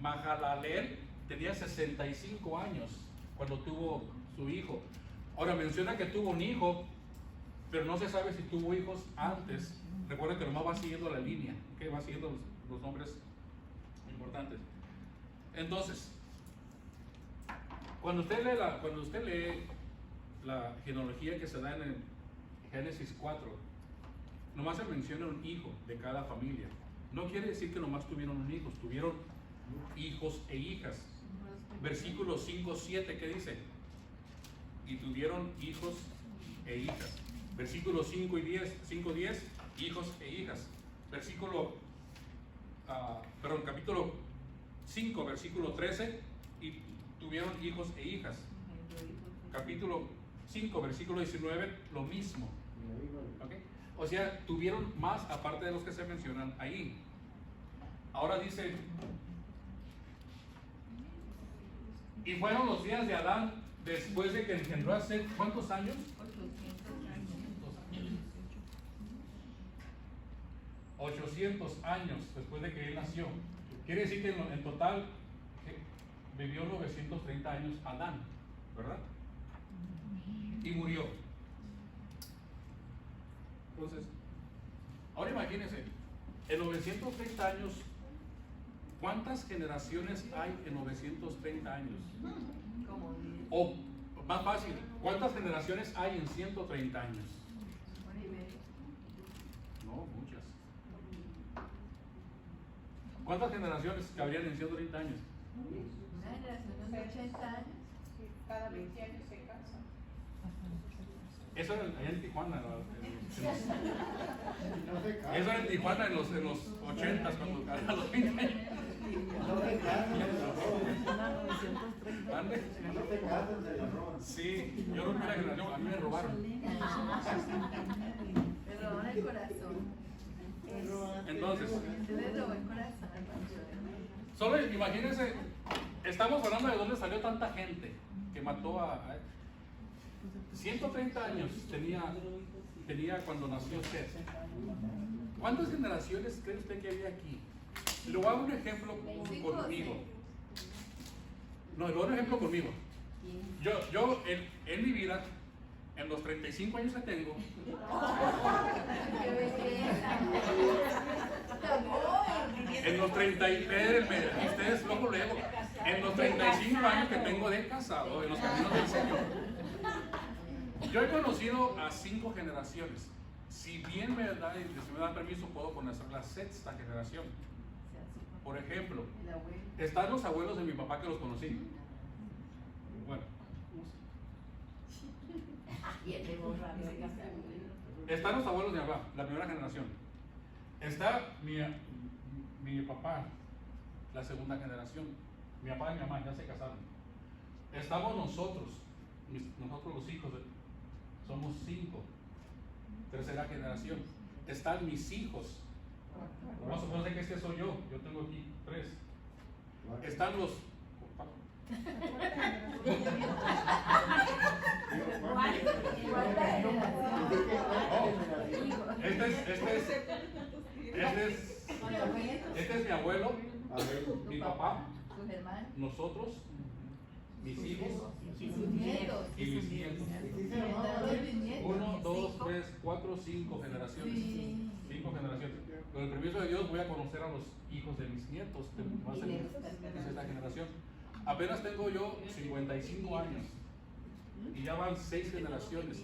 Mahalalel tenía 65 años cuando tuvo su hijo. Ahora menciona que tuvo un hijo, pero no se sabe si tuvo hijos antes. Recuerden que nomás va siguiendo la línea, ¿okay? Va siguiendo los nombres importantes. Entonces, cuando usted lee la genealogía que se da en el Génesis 4, nomás se menciona un hijo de cada familia. No quiere decir que nomás tuvieron un hijo, tuvieron hijos e hijas. Versículo 5:7, ¿qué dice? Y tuvieron hijos e hijas. Versículo 5:10, hijos e hijas. Capítulo 5, versículo 13, y tuvieron hijos e hijas. Capítulo 5, versículo 19, lo mismo. ¿Okay? O sea, tuvieron más aparte de los que se mencionan ahí. Ahora dice, y fueron los días de Adán después de que engendró a Set, ¿cuántos años? 800 años después de que él nació. Quiere decir que en total vivió 930 años Adán, ¿verdad? Y murió. Entonces, ahora imagínense, en 930 años, ¿cuántas generaciones hay en 930 años? Como 10. O más fácil, ¿cuántas generaciones hay en 130 años? No, muchas. ¿Cuántas generaciones cabrían en 130 años? Una generación de 80 años. Cada 20 años se casa. Eso era allá en Tijuana. No se casan. Eso era en Tijuana en los 80s, cuando a los 20 años. No se casan, se la roban. ¿Ande? No se casan, se la roban. Sí, yo rompí la generación, a mí me robaron. Me robó el corazón. Entonces, Le robó el corazón. solo imagínense, estamos hablando de dónde salió tanta gente que mató a 130 años tenía cuando nació Seth. ¿Cuántas generaciones cree usted que había aquí? Le voy a dar un ejemplo conmigo. No, le voy a dar un ejemplo conmigo. Yo en mi vida, en los 35 años que tengo, ¡Qué belleza! en los 33, ustedes luego, en los 35 años que tengo de casado, en los caminos del Señor, yo he conocido a 5 generaciones. Si bien me da permiso, puedo conocer la 6ª generación. Por ejemplo, El abuelo. están los abuelos de mi papá que los conocí. Bueno, están los abuelos de mi papá, la primera generación. Está mi papá, la 2ª generación. Mi papá y mi mamá ya se casaron. Estamos nosotros los hijos, somos 5, 3ª generación. Están mis hijos. Vamos a suponer que este soy yo tengo aquí 3. Están los... Este es mi abuelo, mi papá, Sus hermanos. nosotros, mis hijos Sus nietos. y mis nietos. 1, 2, 3, 4, 5 generaciones. Sí. 5 generaciones. Con el permiso de Dios voy a conocer a los hijos de mis nietos. Va a ser esta generación. Apenas tengo yo 55 años y ya van 6 generaciones.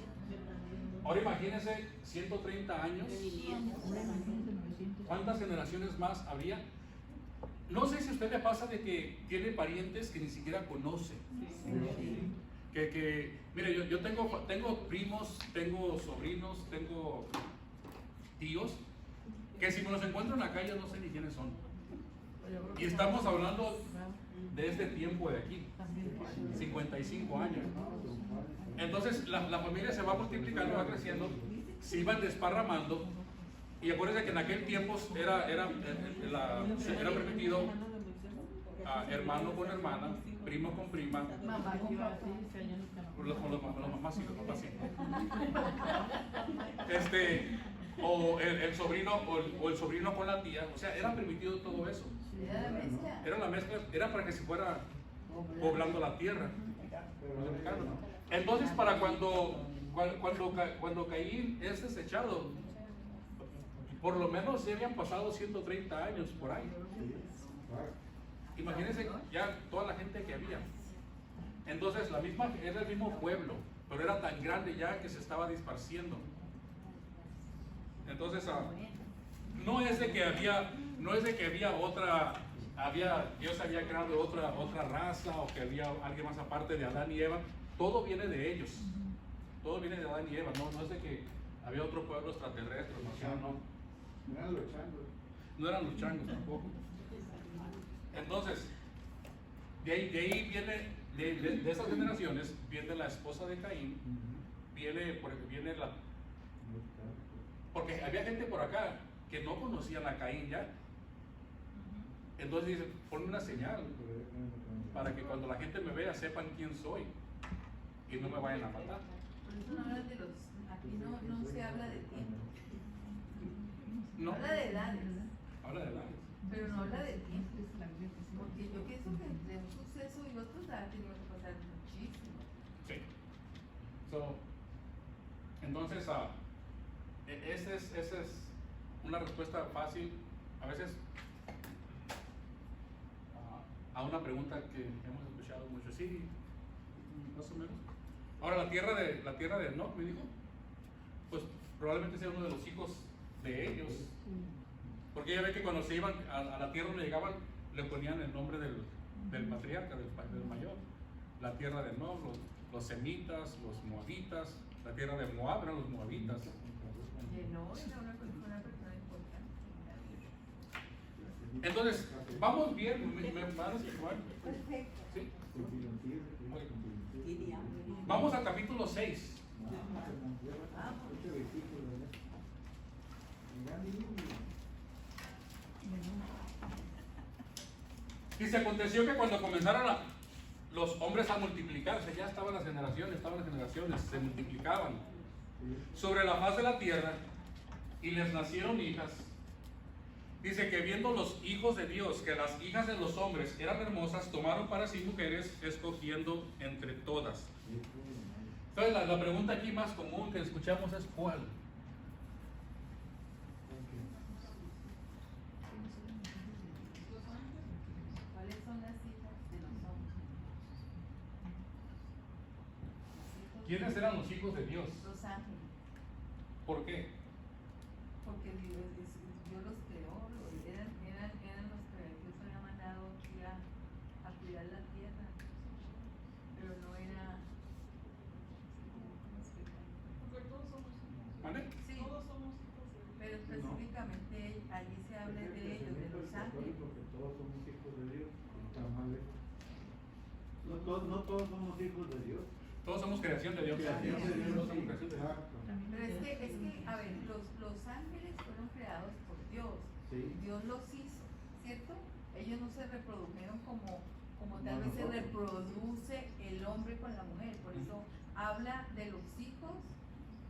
Ahora imagínense 130 años. ¿Cuántas generaciones más habría? No sé si a usted le pasa de que tiene parientes que ni siquiera conoce. Mire, yo tengo primos, tengo sobrinos, tengo tíos que si me los encuentro en la calle no sé ni quiénes son. Y estamos hablando de este tiempo de aquí, 55 años. Entonces la familia se va multiplicando, va creciendo, se iban desparramando. Y acuérdense que en aquel tiempo era permitido hermano con hermana, primo con prima, Mamá con papá. con los mamás y los papás sí. O el sobrino o el sobrino con la tía, o sea, era permitido todo eso. Era la mezcla. Era la mezcla, era para que se fuera poblando la tierra. Entonces, para cuando Caín es desechado, por lo menos se habían pasado 130 años por ahí. Imagínense ya toda la gente que había. Entonces, era el mismo pueblo, pero era tan grande ya que se estaba disparciendo. Entonces, no es de que había otra Dios había creado otra raza o que había alguien más aparte de Adán y Eva. Todo viene de ellos. Todo viene de Adán y Eva. No es de que había otro pueblo extraterrestre. No eran los changos. No eran los changos tampoco. Entonces, de ahí viene, de esas generaciones, viene la esposa de Caín, viene la... Porque había gente por acá que no conocían a Caín ya. Entonces dice, ponme una señal para que cuando la gente me vea sepan quién soy y no me vayan a matar. Por eso no hablan de los, aquí no se habla de tiempo. No. Habla de edades, Habla de edades. pero no habla de tiempo. Porque yo pienso que entre un suceso y otro ha tenido que pasar muchísimo. Sí. Entonces, esa es una respuesta fácil. A veces a una pregunta que hemos escuchado mucho, sí, más o menos. Ahora la tierra de Enoch, me dijo, pues probablemente sea uno de los hijos de ellos, porque ya ve que cuando se iban a la tierra donde llegaban, le ponían el nombre del patriarca, del mayor. La tierra de Enoch, los semitas, los moabitas, la tierra de Moab eran los moabitas. No, era una persona importante. Entonces, vamos bien, ¿me van a escuchar? Perfecto. ¿Sí? Vamos al capítulo 6. Dice, aconteció que cuando comenzaron los hombres a multiplicarse, ya estaban las generaciones, se multiplicaban sobre la faz de la tierra y les nacieron hijas. Dice que viendo los hijos de Dios que las hijas de los hombres eran hermosas, tomaron para sí mujeres, escogiendo entre todas. Entonces la pregunta aquí más común que escuchamos es ¿cuál? ¿Cuáles son las hijas de los hombres? ¿Quiénes eran los hijos de Dios? Los ángeles. ¿Por qué? Porque Dios los creó, eran los que Dios había mandado aquí a cuidar la tierra, pero no era... ¿cómo explicar? Porque todos somos hijos. ¿Vale? Sí, Todos somos hijos de Dios. pero específicamente allí se habla de ellos, de los ángeles. Porque todos somos hijos de Dios. No todos somos hijos de Dios. Todos somos creación de Dios. Creación de Dios, Todos sí, somos creación de Dios. exacto. Pero es que, a ver, los ángeles fueron creados por Dios. Sí. Dios los hizo, ¿cierto? Ellos no se reprodujeron como tal vez se nosotros. reproduce el hombre con la mujer. Por eso habla de los hijos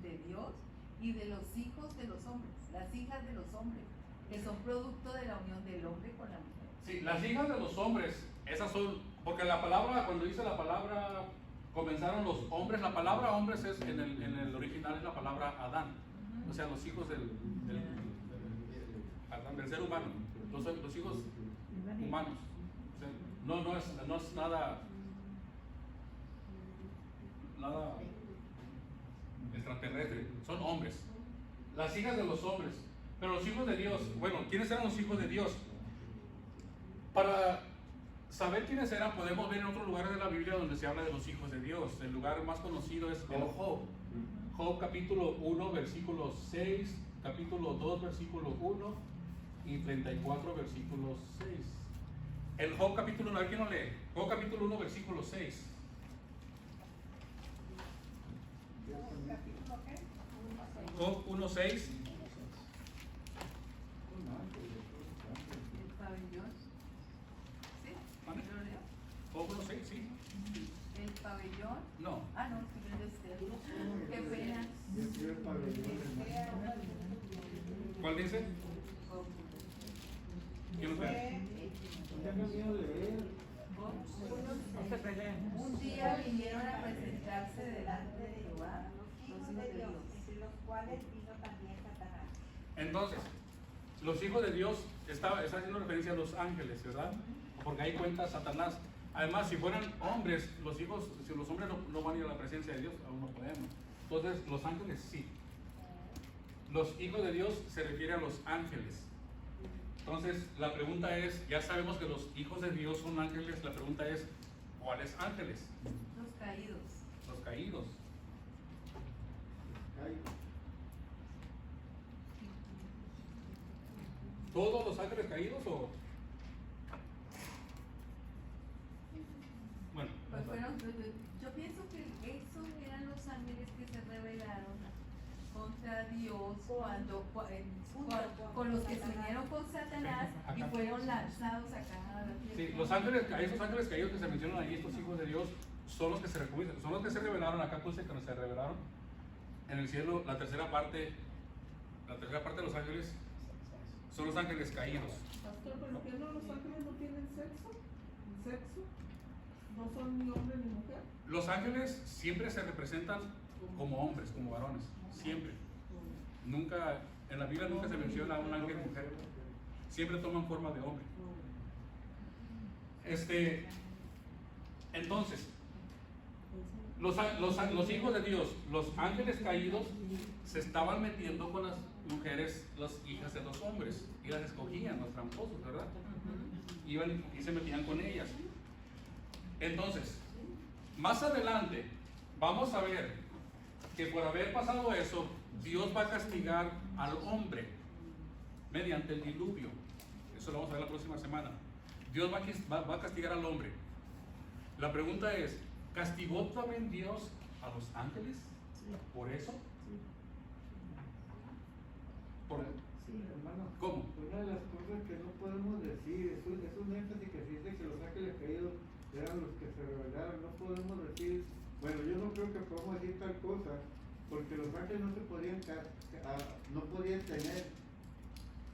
de Dios y de los hijos de los hombres, las hijas de los hombres, que son producto de la unión del hombre con la mujer. Sí, las hijas de los hombres, esas son, porque la palabra, cuando dice la palabra, comenzaron los hombres, la palabra hombres es, en el original es la palabra Adán, o sea, los hijos del ser humano, los hijos humanos. O sea, no es nada extraterrestre, son hombres. Las hijas de los hombres, pero los hijos de Dios, bueno, ¿quiénes eran los hijos de Dios? Para saber quiénes eran, podemos ver en otros lugares de la Biblia donde se habla de los hijos de Dios. El lugar más conocido es el Job. Job capítulo 1, versículo 6, capítulo 2, versículo 1 y 34, versículo 6. El Job capítulo 1, ¿alguien lo lee? Job capítulo 1, versículo 6. Job 1, 6. El pabellón. ¿Sí? ¿Vale? ¿Lo leo? Job 1, 6, sí. El pabellón. No. Ah, no, estoy viendo este. Qué pena. ¿Cuál dice? ¿Quién lo lee? Un día vinieron a presentarse delante de Jehová los hijos de Dios. Entre los cuales vino también Satanás. Entonces, los hijos de Dios está haciendo referencia a los ángeles, ¿verdad? Porque ahí cuenta Satanás. Además, si fueran hombres, si los hombres no van a ir a la presencia de Dios, aún no podemos. Entonces, los ángeles sí. Los hijos de Dios se refiere a los ángeles. Entonces, la pregunta es, ya sabemos que los hijos de Dios son ángeles, la pregunta es, ¿cuáles ángeles? Los caídos. Los caídos. ¿Todos los ángeles caídos o...? Bueno, Pues yo pienso que esos eran los ángeles que se rebelaron contra Dios con los que se unieron con Satanás y fueron lanzados acá a la tierra. sí, los ángeles, esos ángeles caídos que se mencionan ahí, estos hijos de Dios, son los que se rebelaron, acá puse que no se rebelaron en el cielo, la tercera parte de los ángeles son los ángeles caídos. Pastor, ¿pero qué no los ángeles no tienen sexo? ¿Sexo? ¿No son ni hombre ni mujer? Los ángeles siempre se representan como hombres, como varones, siempre. Nunca, en la Biblia nunca se menciona un ángel mujer, siempre toman forma de hombre. Entonces, los hijos de Dios, los ángeles caídos, se estaban metiendo con las mujeres, las hijas de los hombres, y las escogían, los tramposos, ¿verdad? Iban y se metían con ellas. Entonces, más adelante, vamos a ver que por haber pasado eso, Dios va a castigar al hombre mediante el diluvio. Eso lo vamos a ver la próxima semana. Dios va a castigar al hombre. La pregunta es, ¿castigó también Dios a los ángeles? ¿Por eso? Sí, hermano. ¿Cómo? Una de las cosas que no podemos decir, es un énfasis que se dice que los ángeles caídos eran los que se rebelaron. No podemos decir, bueno, yo no creo que podamos decir tal cosa, porque los ángeles no se podían, no podían tener,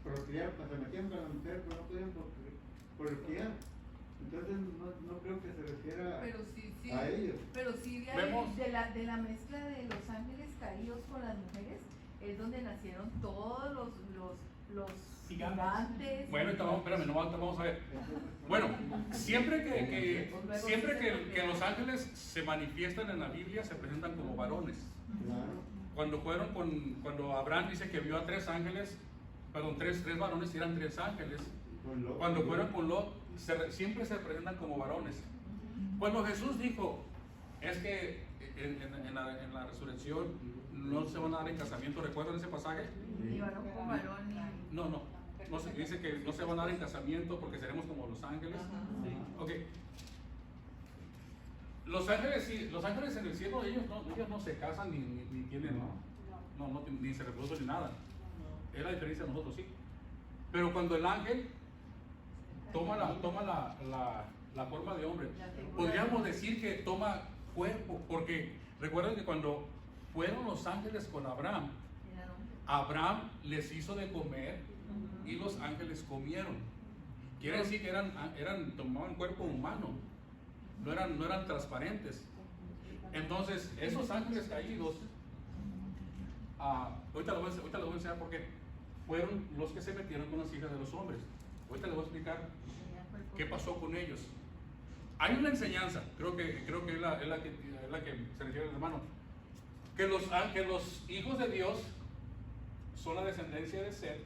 procrear, se metían con la mujer, pero no podían procrear. Entonces no creo que se refiera Pero sí, a ellos. pero sí de la mezcla de los ángeles caídos con las mujeres es donde nacieron todos los gigantes. Bueno, espérame, no vamos a ver. Bueno, siempre que los ángeles se manifiestan en la Biblia, se presentan como varones. Claro. Cuando Abraham dice que vio a tres ángeles, perdón, tres varones, y eran tres ángeles. Cuando fueron con Lot, siempre se presentan como varones. Cuando Jesús dijo, es que en la resurrección no se van a dar en casamiento, ¿recuerdan ese pasaje? Y varón con varón y... No se dice que no se van a dar en casamiento porque seremos como los ángeles. Ok. Los ángeles en el cielo, ellos no se casan ni tienen, ni se reproducen ni nada. Es la diferencia de nosotros, sí. Pero cuando el ángel toma la forma de hombre, podríamos decir que toma cuerpo, porque recuerden que cuando fueron los ángeles con Abraham, Abraham les hizo de comer y los ángeles comieron. Quiere decir que tomaban cuerpo humano, no eran transparentes. Entonces, esos ángeles caídos, ahorita les voy a enseñar por qué, fueron los que se metieron con las hijas de los hombres. Ahorita les voy a explicar qué pasó con ellos. Hay una enseñanza, creo que es la que se refiere al hermano, que los hijos de Dios son la descendencia de Set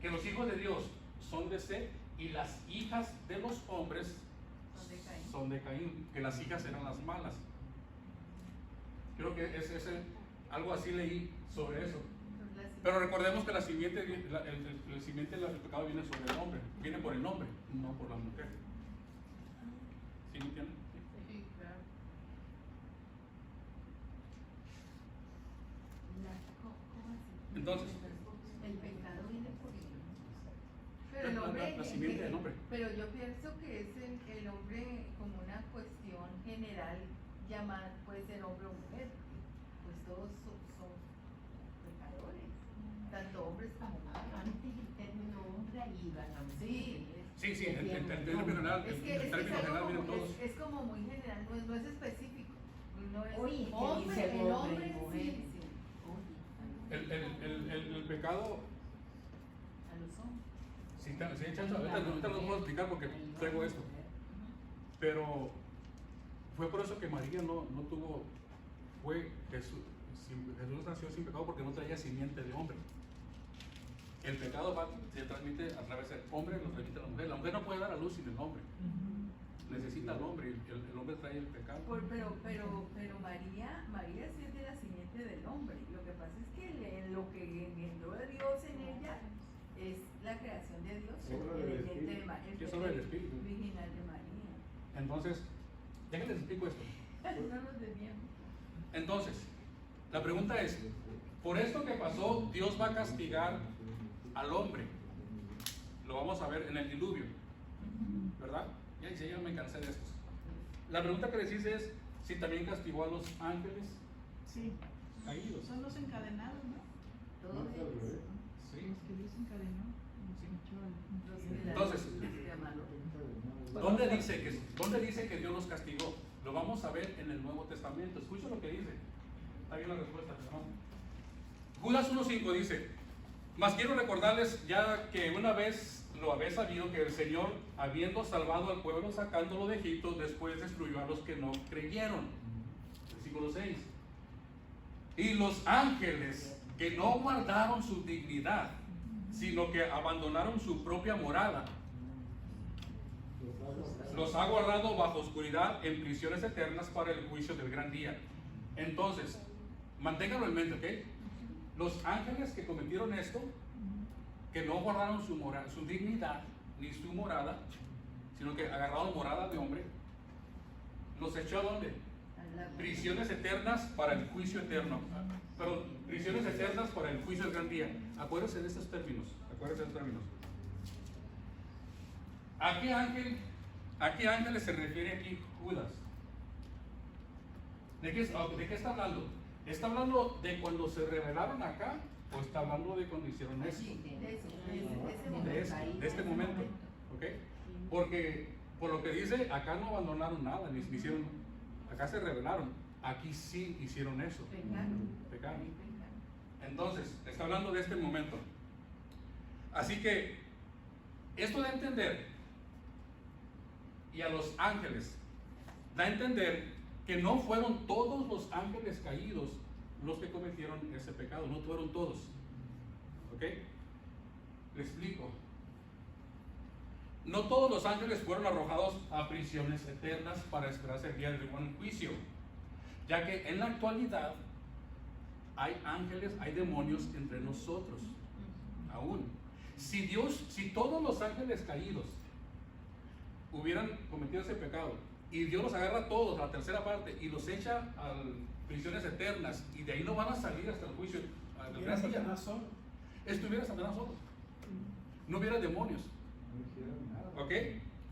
que los hijos de Dios son de Set y las hijas de los hombres son de Caín, que las hijas eran las malas. Creo que algo así leí sobre eso. Pero recordemos que el simiente del pecado viene sobre el hombre, viene por el hombre, no por la mujer. ¿Sí me entienden? Sí, claro. Entonces, el pecado viene por el hombre. Pero el hombre, la simiente del hombre. pero yo pienso que es el hombre como una cuestión general llamada, puede ser hombre o mujer, pues todos son pecadores, tanto hombres como mujeres. Antes el término hombre iba a Sí. Sí, en términos general, Es que en términos general vienen todos. es como muy general, no es específico. No es Oye, que hombre, dice el hombre hombre y mujer. sí, sí, El pecado, a los hombres. si hay chance, ahorita no puedo explicar porque traigo esto. Pero fue por eso que María no tuvo, Jesús nació sin pecado porque no traía simiente de hombre. El pecado se transmite a través del hombre, lo transmite a la mujer. La mujer no puede dar a luz sin el hombre. Necesita al hombre, el hombre trae el pecado. Pero María sí es de la simiente del hombre. Lo que pasa es que lo que engendró a Dios en ella es la creación de Dios. Es obra del Espíritu. Original de María. Entonces, déjenles explico esto. No nos debíamos. Entonces, la pregunta es, por esto que pasó, Dios va a castigar al hombre. Lo vamos a ver en el diluvio, ¿verdad? Ya me cansé de estos. La pregunta que les hice es si también castigó a los ángeles Sí. caídos. Son los encadenados, ¿no? Todos ellos. Sí. Los que Dios encadenó. Entonces, ¿dónde dice que Dios los castigó? Lo vamos a ver en el Nuevo Testamento. Escucha lo que dice. Está bien la respuesta, hermano. Judas 1.5 dice: mas quiero recordarles ya que una vez lo habéis sabido, que el Señor, habiendo salvado al pueblo sacándolo de Egipto, después destruyó a los que no creyeron. Versículo 6. Y los ángeles que no guardaron su dignidad, sino que abandonaron su propia morada, los ha guardado bajo oscuridad en prisiones eternas para el juicio del gran día. Entonces, manténganlo en mente, ¿ok? Los ángeles que cometieron esto, que no guardaron su dignidad ni su morada, sino que agarraron morada de hombre, los echó ¿a dónde? Prisiones eternas para el juicio eterno. Perdón, prisiones eternas para el juicio del gran día. Acuérdense de estos términos. ¿A qué ángeles se refiere aquí Judas? ¿De qué está hablando? ¿Está hablando de cuando se rebelaron acá? ¿O está hablando de cuando hicieron eso? De este momento. ¿Ok? Porque por lo que dice, acá no abandonaron nada, ni hicieron, acá se rebelaron. Aquí sí hicieron eso. Pecaron. Entonces, está hablando de este momento. Así que, esto da a entender, y a los ángeles, da a entender que no fueron todos los ángeles caídos los que cometieron ese pecado, no fueron todos. ¿Ok? Le explico. No todos los ángeles fueron arrojados a prisiones eternas para esperarse el día del buen juicio, ya que en la actualidad hay ángeles, hay demonios entre nosotros, aún. Si todos los ángeles caídos hubieran cometido ese pecado y Dios los agarra a todos, la tercera parte, y los echa a prisiones eternas, y de ahí no van a salir hasta el juicio del gran día, estuviera Satanás solo, no hubiera demonios. ¿Ok?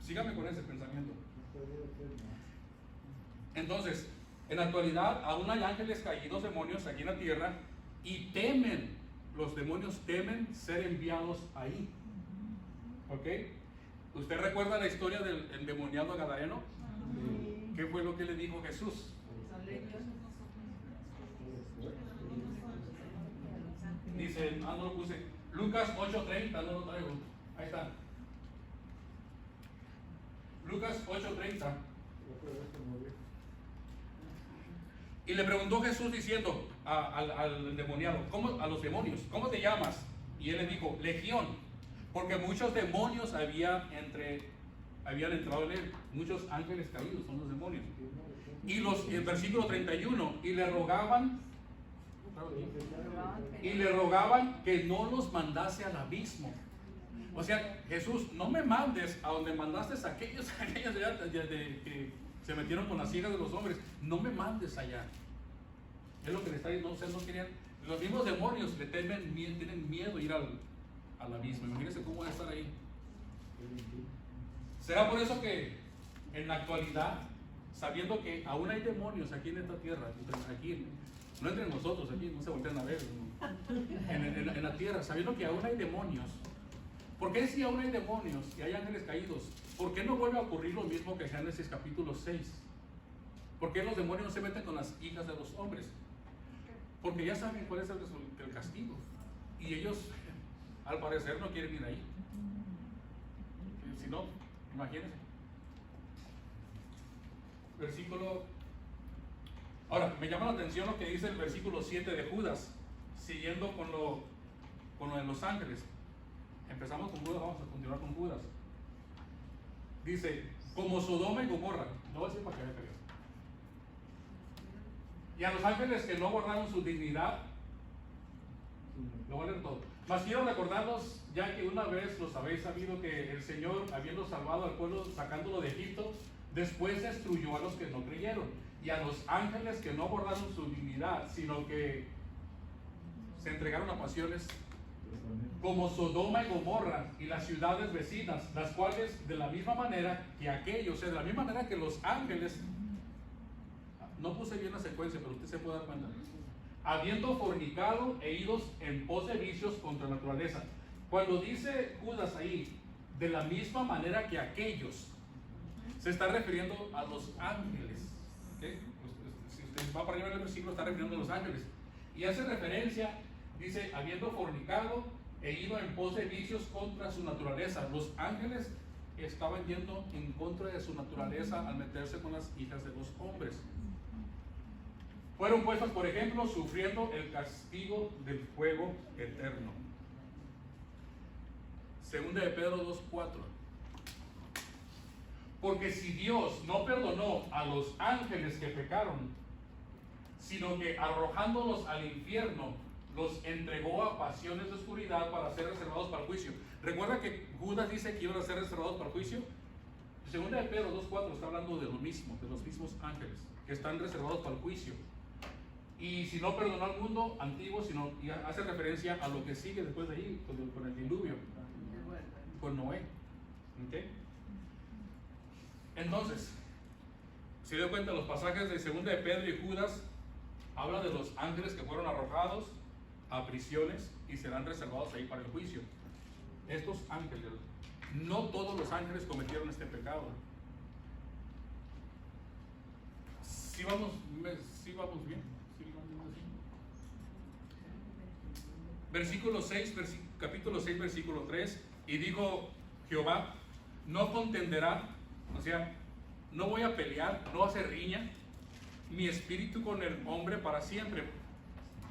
Sígame con ese pensamiento. Entonces, en la actualidad aún hay ángeles caídos, demonios aquí en la tierra, y los demonios temen ser enviados ahí. ¿Ok? ¿Usted recuerda la historia del endemoniado gadareno? ¿Qué fue lo que le dijo Jesús? Dice, no lo puse, Lucas 8:30, no lo traigo, ahí está. Lucas 8:30. Y le preguntó Jesús diciendo al endemoniado, a los demonios, ¿cómo te llamas? Y él le dijo, Legión, porque muchos demonios habían entrado en él, muchos ángeles caídos son los demonios. Y el versículo 31, y le rogaban que no los mandase al abismo. O sea, Jesús, no me mandes a donde mandaste a aquellos que se metieron con las hijas de los hombres, no me mandes allá. Es lo que le está diciendo, ustedes no querían. Los mismos demonios tienen miedo de ir al abismo. Imagínense cómo van a estar ahí. ¿Será por eso que en la actualidad, sabiendo que aún hay demonios aquí en esta tierra, aquí, no entre nosotros, aquí no se voltean a ver, en la tierra, sabiendo que aún hay demonios? ¿Por qué si aún hay demonios y hay ángeles caídos? ¿Por qué no vuelve a ocurrir lo mismo que Génesis capítulo 6? ¿Por qué los demonios no se meten con las hijas de los hombres? Porque ya saben cuál es el castigo. Y ellos, al parecer, no quieren ir ahí. Si no, imagínense. Versículo Ahora, me llama la atención lo que dice el versículo 7 de Judas, siguiendo con lo de los ángeles. Empezamos con Judas, vamos a continuar con Judas. Dice, como Sodoma y Gomorra, no voy a decir para qué me pegué. Y a los ángeles que no guardaron su dignidad, lo voy a leer todo. Mas quiero recordarlos, ya que una vez los habéis sabido, que el Señor, habiendo salvado al pueblo, sacándolo de Egipto, después destruyó a los que no creyeron, y a los ángeles que no guardaron su dignidad, sino que se entregaron a pasiones, como Sodoma y Gomorra y las ciudades vecinas, las cuales de la misma manera que aquellos, o sea, de la misma manera que los ángeles, no puse bien la secuencia, pero usted se puede dar cuenta, habiendo fornicado e idos en pos de vicios contra la naturaleza. Cuando dice Judas ahí, de la misma manera que aquellos, se está refiriendo a los ángeles. ¿Okay? Si usted va para arriba del versículo, está refiriendo a los ángeles. Y hace referencia, dice, habiendo fornicado e ido en pos de vicios contra su naturaleza. Los ángeles estaban yendo en contra de su naturaleza al meterse con las hijas de los hombres. Fueron puestos, por ejemplo, sufriendo el castigo del fuego eterno. Segunda de Pedro 2:4. Porque si Dios no perdonó a los ángeles que pecaron, sino que arrojándolos al infierno, los entregó a pasiones de oscuridad para ser reservados para el juicio. Recuerda que Judas dice que iban a ser reservados para el juicio. Segunda de Pedro 2:4 está hablando de lo mismo, de los mismos ángeles que están reservados para el juicio. Y si no perdonó al mundo antiguo, sino, y hace referencia a lo que sigue después de ahí, con el diluvio, con Noé. ¿Okay? Entonces, si dio cuenta, los pasajes de Segunda de Pedro y Judas hablan de los ángeles que fueron arrojados a prisiones y serán reservados ahí para el juicio. Estos ángeles, no todos los ángeles cometieron este pecado. ¿Sí vamos bien? Versículo 6, capítulo 6, versículo 3. Y dijo Jehová, no contenderá, o sea, no voy a pelear, no va a hacer riña mi espíritu con el hombre para siempre,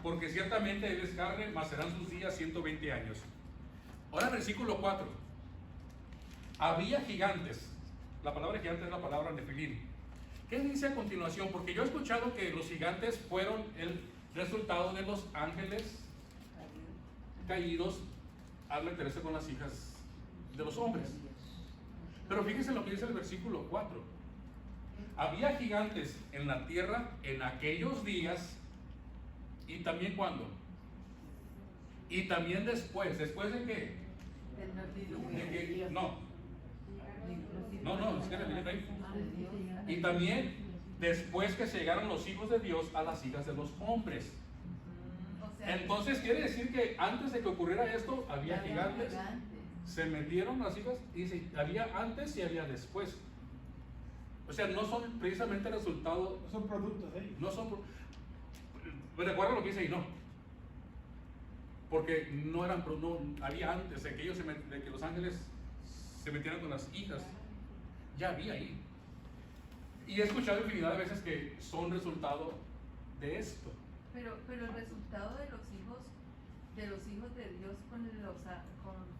porque ciertamente él es carne, mas serán sus días 120 años. Ahora versículo 4. Había gigantes. La palabra gigante es la palabra nefilim. ¿Qué dice a continuación? Porque yo he escuchado que los gigantes fueron el resultado de los ángeles caídos al meterse con las hijas de los hombres. Pero fíjense lo que dice el versículo 4. Había gigantes en la tierra en aquellos días, y también cuando, y también después de qué, y también después que llegaron los hijos de Dios a las hijas de los hombres. Entonces quiere decir que antes de que ocurriera esto había gigantes, se metieron las hijas, y dice, había antes y había después. O sea, no son precisamente resultado, No son productos de ellos. no son, recuerda lo que dice ahí, no, porque no eran, no, había antes de que ellos de que los ángeles se metieran con las hijas, ya había ahí. Y he escuchado infinidad de veces que son resultado de esto. Pero el resultado de los hijos de Dios con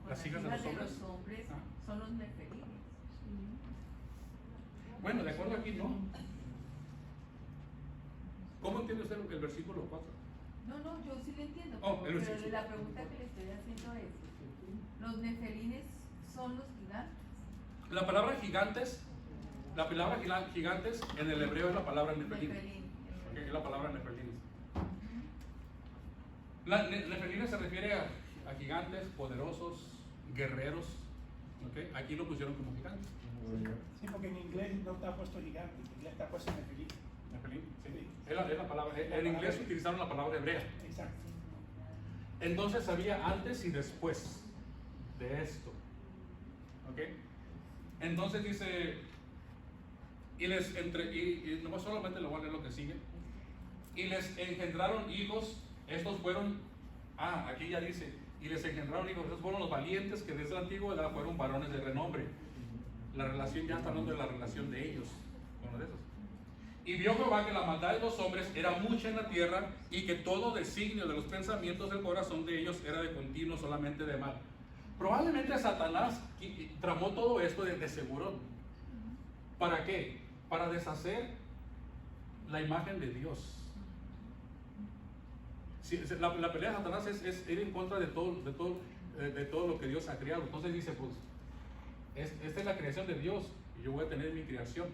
las hijas de los hombres son los nefelimes. Bueno, de acuerdo aquí, ¿no? ¿Cómo entiende usted el versículo 4? No, yo sí lo entiendo, pero la pregunta que le estoy haciendo es, ¿los nefelines son los gigantes? La palabra gigantes en el hebreo es la palabra nefelín. Okay, es la palabra nefelín. Nefelín se refiere a gigantes, poderosos, guerreros. Okay, aquí lo pusieron como gigantes. Sí, porque en inglés no está puesto gigante, en inglés está puesto nefilim. Nefelín, sí. Es la palabra. En inglés utilizaron la palabra hebrea. Exacto. Entonces había antes y después de esto. ¿Ok? Entonces dice, y no solamente lo voy a leer lo que sigue. Y les engendraron hijos, estos fueron, aquí ya dice, y les engendraron hijos, estos fueron los valientes que desde la antigüedad fueron varones de renombre. La relación, ya está hablando de la relación de ellos con los de esos. Y vio Jehová que la maldad de los hombres era mucha en la tierra y que todo designio de los pensamientos del corazón de ellos era de continuo solamente de mal. Probablemente Satanás tramó todo esto de seguro. ¿Para qué? Para deshacer la imagen de Dios. Sí, la pelea de Satanás es ir en contra de todo lo que Dios ha creado. Entonces dice, pues, esta es la creación de Dios y yo voy a tener mi creación.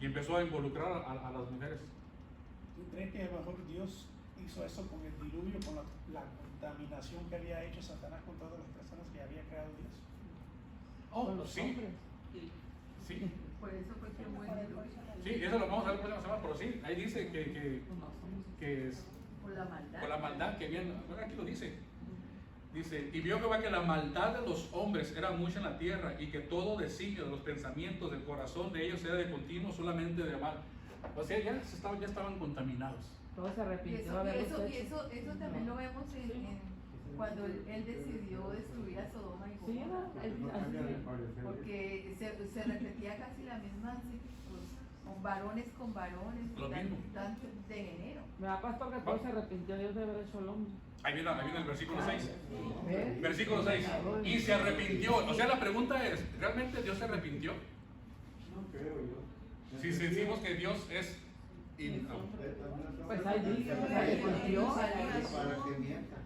Y empezó a involucrar a las mujeres. ¿Tú crees que a lo mejor Dios hizo eso con el diluvio, con la contaminación que había hecho Satanás con todas las personas que había creado Dios? Oh, los sí. hombres. Sí. Por eso fue que hubo el diluvio. Sí, eso lo vamos a ver la próxima semana, pero sí, ahí dice que es Por la maldad. por la maldad que viene. Bueno, aquí lo dice. Dice, y vio Jehová que la maldad de los hombres era mucha en la tierra y que todo designio de los pensamientos del corazón de ellos era de continuo solamente de mal. O sea, ya estaban contaminados. Todo se Y arrepintió de eso, haberlo y hecho. eso también lo vemos cuando él decidió destruir a Sodoma y Sí, Gomorra. así. Porque se repetía casi la misma pues, con varones, Lo mismo. tanto de enero. Me da pastor que todo se arrepintió Dios de haber hecho el hombre. Ahí viene el versículo 6. ¿Ves? Versículo 6. Y se arrepintió. O sea, la pregunta es, ¿realmente Dios se arrepintió? No creo yo. Si decimos que Dios es... Pues ahí dice, se arrepintió. Para que mienta.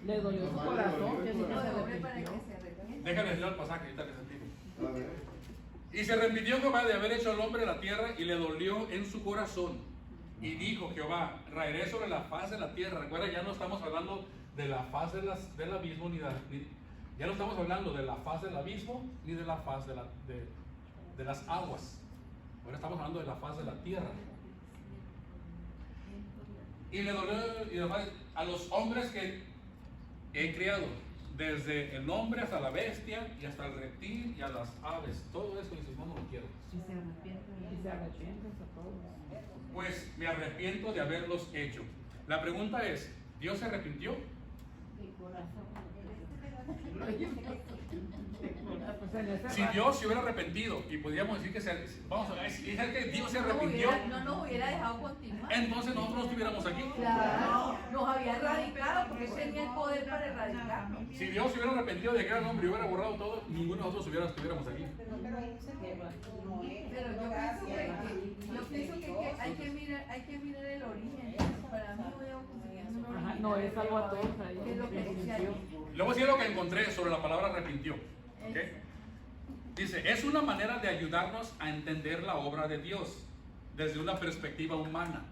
Le dolió su corazón. Que No, no se de hombre para que arrepintió. se arrepienta. Déjame leer el pasaje, ahorita les explico. A ver. Y se arrepintió Jehová de haber hecho al hombre la tierra y le dolió en su corazón. Y dijo Jehová, raeré sobre la faz de la tierra. Recuerda, ya no estamos hablando de la faz del abismo, ya no estamos hablando de la faz del abismo, ni de la faz de las aguas. Ahora estamos hablando de la faz de la tierra. Y le dolió a los hombres que he criado, desde el hombre hasta la bestia y hasta el reptil y a las aves. Todo eso dice, no lo quiero. Y se arrepiente a todos. Pues me arrepiento de haberlos hecho. La pregunta es, ¿Dios se arrepintió? Pues en ese Si rato- Dios se hubiera arrepentido y podríamos decir vamos a decir que Dios se arrepintió, No nos hubiera dejado continuar. entonces nosotros no estuviéramos aquí. Claro, nos había erradicado porque él tenía el poder para erradicarnos. Si Dios se hubiera arrepentido de que era el hombre y hubiera borrado todo, ninguno de nosotros estuviéramos aquí. Pero yo pienso que hay que mirar el origen. Para mí voy a conseguir un Ajá, origen. no, es algo a todos ahí. ¿Qué es lo que dice ahí? Le voy a decir lo que encontré sobre la palabra arrepintió. ¿Ok? Dice, es una manera de ayudarnos a entender la obra de Dios desde una perspectiva humana.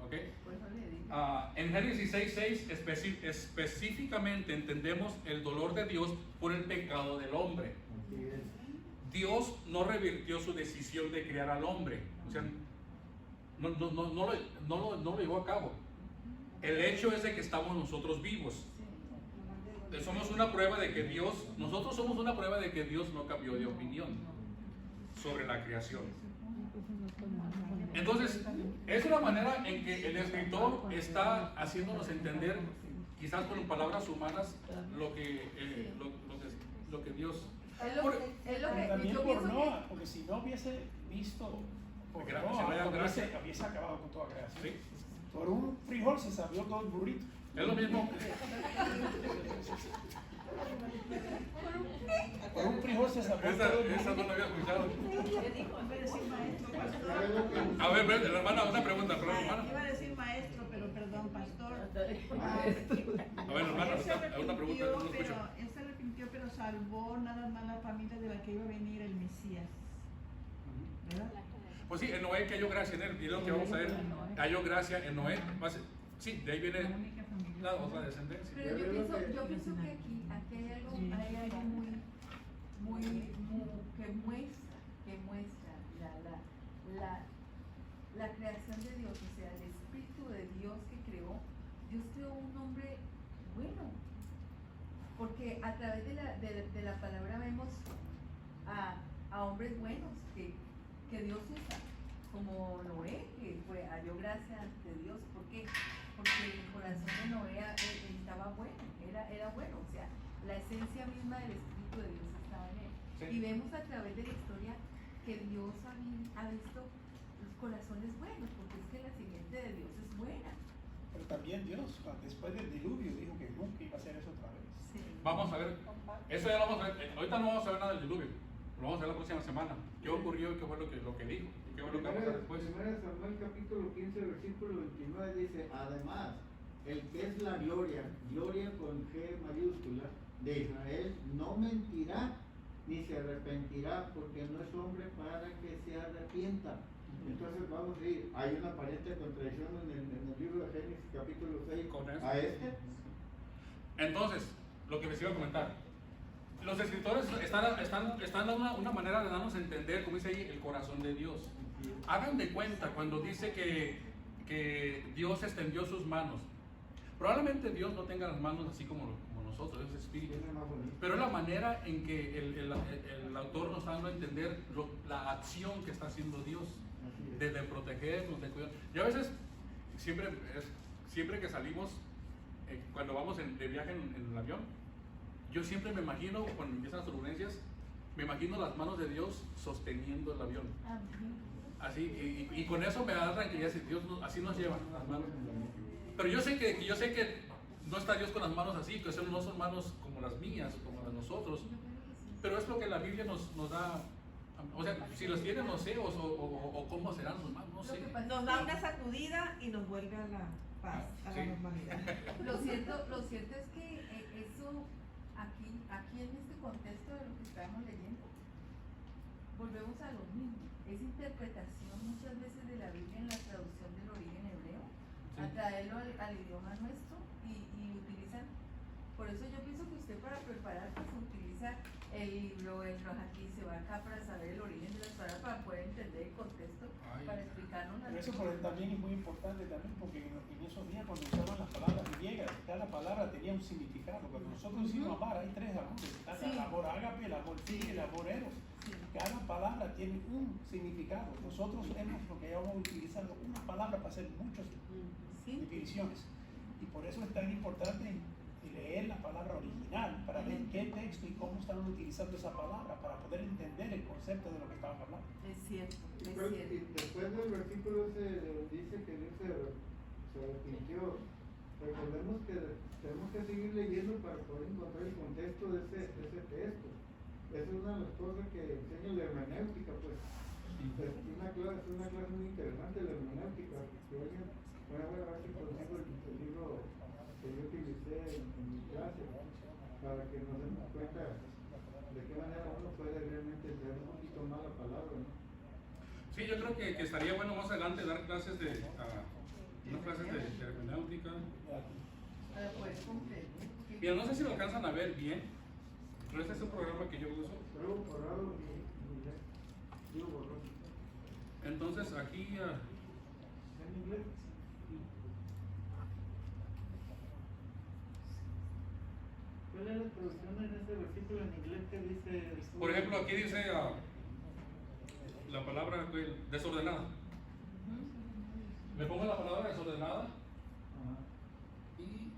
¿Ok? Por eso le digo. En Génesis 6:6 específicamente entendemos el dolor de Dios por el pecado del hombre. Dios no revirtió su decisión de crear al hombre. O sea, no lo llevó a cabo. El hecho es de que estamos nosotros vivos. Somos una prueba de que nosotros somos una prueba de que Dios no cambió de opinión sobre la creación. Entonces, es una manera en que el escritor está haciéndonos entender, quizás con palabras humanas, lo que Dios... Es lo que Pero también yo por pienso Noah, porque si no hubiese visto por Porque Noah, se vaya a gracia. hubiese acabado con toda creación. ¿Sí? Por un frijol se sabió todo el burrito. Es lo mismo. Por un frijol se sabió Esa todo el no burrito. la había escuchado. ¿Qué dijo? Iba a decir maestro, pastor. A ver, hermana, una pregunta, perdón, hermana. Iba a decir maestro, pero perdón, pastor. A ver, hermana, Él se una pregunta, no lo escucho. él se arrepintió, pero salvó nada más la familia de la que iba a venir el Mesías. ¿Verdad? Pues sí, en Noé cayó gracia en él, y es lo que vamos a ver. Cayó gracia en Noé. Sí, de ahí viene La única familia. la otra descendencia. Pero yo pienso que aquí hay algo que muestra la creación de Dios, o sea, el Espíritu de Dios que creó. Dios creó un hombre bueno, porque a través de la palabra vemos a hombres buenos que Dios usa, como Noé, que halló gracia ante Dios. ¿Por qué? Porque el corazón de Noé estaba bueno, era bueno, o sea, la esencia misma del Espíritu de Dios estaba en él. Sí. Y vemos a través de la historia que Dios ha visto los corazones buenos, porque es que la simiente de Dios es buena. Pero también Dios, después del diluvio, dijo que nunca iba a hacer eso otra vez. Sí. Vamos a ver, eso ya lo vamos a ver. Ahorita no vamos a ver nada del diluvio, lo vamos a ver la próxima semana. ¿Qué ocurrió y qué fue lo que dijo? ¿Y qué fue lo que va a pasar después? 1 Samuel capítulo 15, versículo 29 dice, además, el que es la gloria, gloria con G mayúscula, de Israel, no mentirá ni se arrepentirá, porque no es hombre para que se arrepienta. Entonces vamos a ir, hay una aparente contradicción en el libro de Génesis capítulo 6 Con eso. a este. Entonces, lo que les iba a comentar, los escritores están dando una manera de darnos a entender, como dice ahí, el corazón de Dios. Hagan de cuenta cuando dice que Dios extendió sus manos. Probablemente Dios no tenga las manos así como nosotros, es espíritu. Pero es la manera en que el autor nos está dando a entender la acción que está haciendo Dios, de protegernos, de cuidar. Y a veces, siempre que salimos, cuando vamos de viaje en el avión, yo siempre me imagino, cuando empiezan las turbulencias, me imagino las manos de Dios sosteniendo el avión. Así, y con eso me da tranquilidad, si Dios así nos lleva las manos. Pero yo sé que no está Dios con las manos así, que no son manos como las mías, como las de nosotros. Pero es lo que la Biblia nos da. O sea, si los tiene, no sé, o cómo serán sus manos, no sé. Nos da una sacudida y nos vuelve a la paz, a la Sí. normalidad. Lo cierto es que eso, aquí en este contexto de lo que estamos leyendo, volvemos a lo mismo. Es interpretación muchas veces de la Biblia en la traducción del origen hebreo, Sí. a traerlo al idioma nuestro y utilizan. Por eso yo pienso que usted para preparar, pues utiliza el libro, el Rojaquí, se va acá para saber el origen de las palabras, para poder entender el contexto, Ay. para explicarnos las Pero eso cosas. también es muy importante también, porque en esos días cuando usaban las palabras griegas, cada palabra tenía un significado. Cuando nosotros decimos amar, hay tres amores: está Sí. el amor ágape, el amor filia, el amor eros. Sí. Cada palabra tiene un significado. Nosotros hemos, porque ya vamos utilizando una palabra para hacer muchas Sí. definiciones. Y por eso es tan importante leer la palabra original para ver qué texto y cómo están utilizando esa palabra, para poder entender el concepto de lo que estaban hablando. Es cierto, es Después, cierto. y después del versículo dice que Dios se arrepintió. Recordemos que tenemos que seguir leyendo para poder encontrar el contexto de ese texto. Esa es una de las cosas que enseña la hermenéutica, pues. Es una clase muy interesante, la hermenéutica. Voy a ver si consigo el libro que yo utilicé en mi clase, para que nos demos cuenta de qué manera uno puede realmente entender un poquito más la palabra, ¿no? Sí, yo creo que estaría bueno más adelante dar clases de hermenéutica. Para poder comprender. Mira, no sé si lo alcanzan a ver bien, pero este es un programa que yo uso. Pero borrado en inglés. Digo borrado. Entonces aquí, ¿En inglés? ¿Cuál es la traducción en este versículo en inglés que dice? por ejemplo, aquí dice la palabra desordenada. Le pongo la palabra desordenada Ajá. y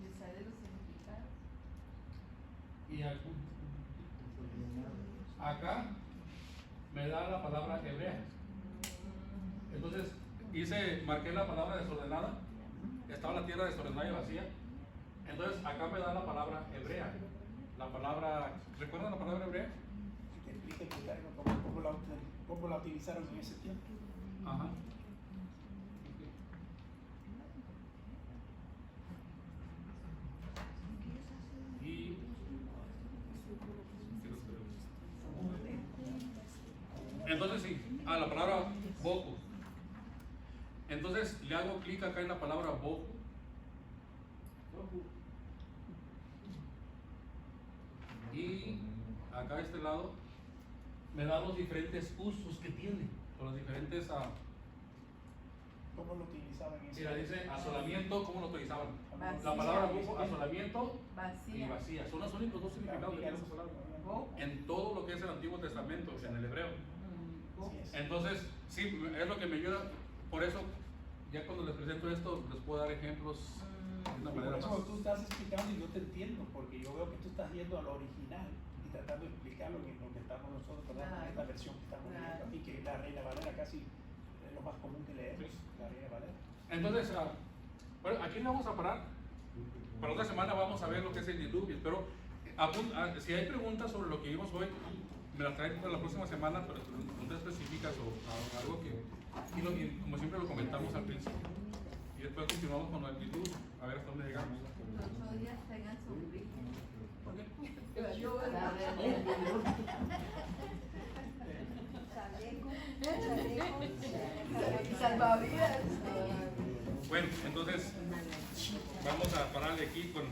Le sale los significados. acá me da la palabra hebrea. Entonces marqué la palabra desordenada, estaba la tierra desordenada y vacía. Entonces acá me da la palabra hebrea. ¿Recuerdan la palabra hebrea? Que te explique el término, cómo la utilizaron en ese tiempo. Ajá. Y entonces sí, la palabra bojo. Entonces le hago clic acá en la palabra bojo. Y acá a este lado me da los diferentes usos que tiene, o los diferentes. ¿Cómo lo utilizaban en ese Mira, tiempo? dice asolamiento, ¿cómo lo utilizaban? Vacía. La palabra bojo, asolamiento y Vacía. vacía. Son los únicos dos significados que tiene esa palabra. En todo lo que es el Antiguo Testamento, o sea, en el hebreo. Así es. Entonces, sí, es lo que me ayuda. Por eso, ya cuando les presento esto, les puedo dar ejemplos de una Y por manera eso más. tú estás explicando y yo te entiendo, porque yo veo que tú estás yendo al original y tratando de explicar lo que estamos nosotros tratando en esta versión que estamos leyendo aquí, que es la Reina Valera, casi es lo más común que leemos, la Reina Valera. Entonces, bueno, aquí le vamos a parar. Para otra semana vamos a ver lo que es el diluvio. Pero si hay preguntas sobre lo que vimos hoy, me las traen para la próxima semana, pero preguntas específicas o algo que, y como siempre lo comentamos al principio. Y después continuamos con el diluvio, a ver hasta dónde llegamos. Los 8 días tengan sombrilla. ¿Por qué? Salvavidas. Bueno, entonces vamos a parar de aquí con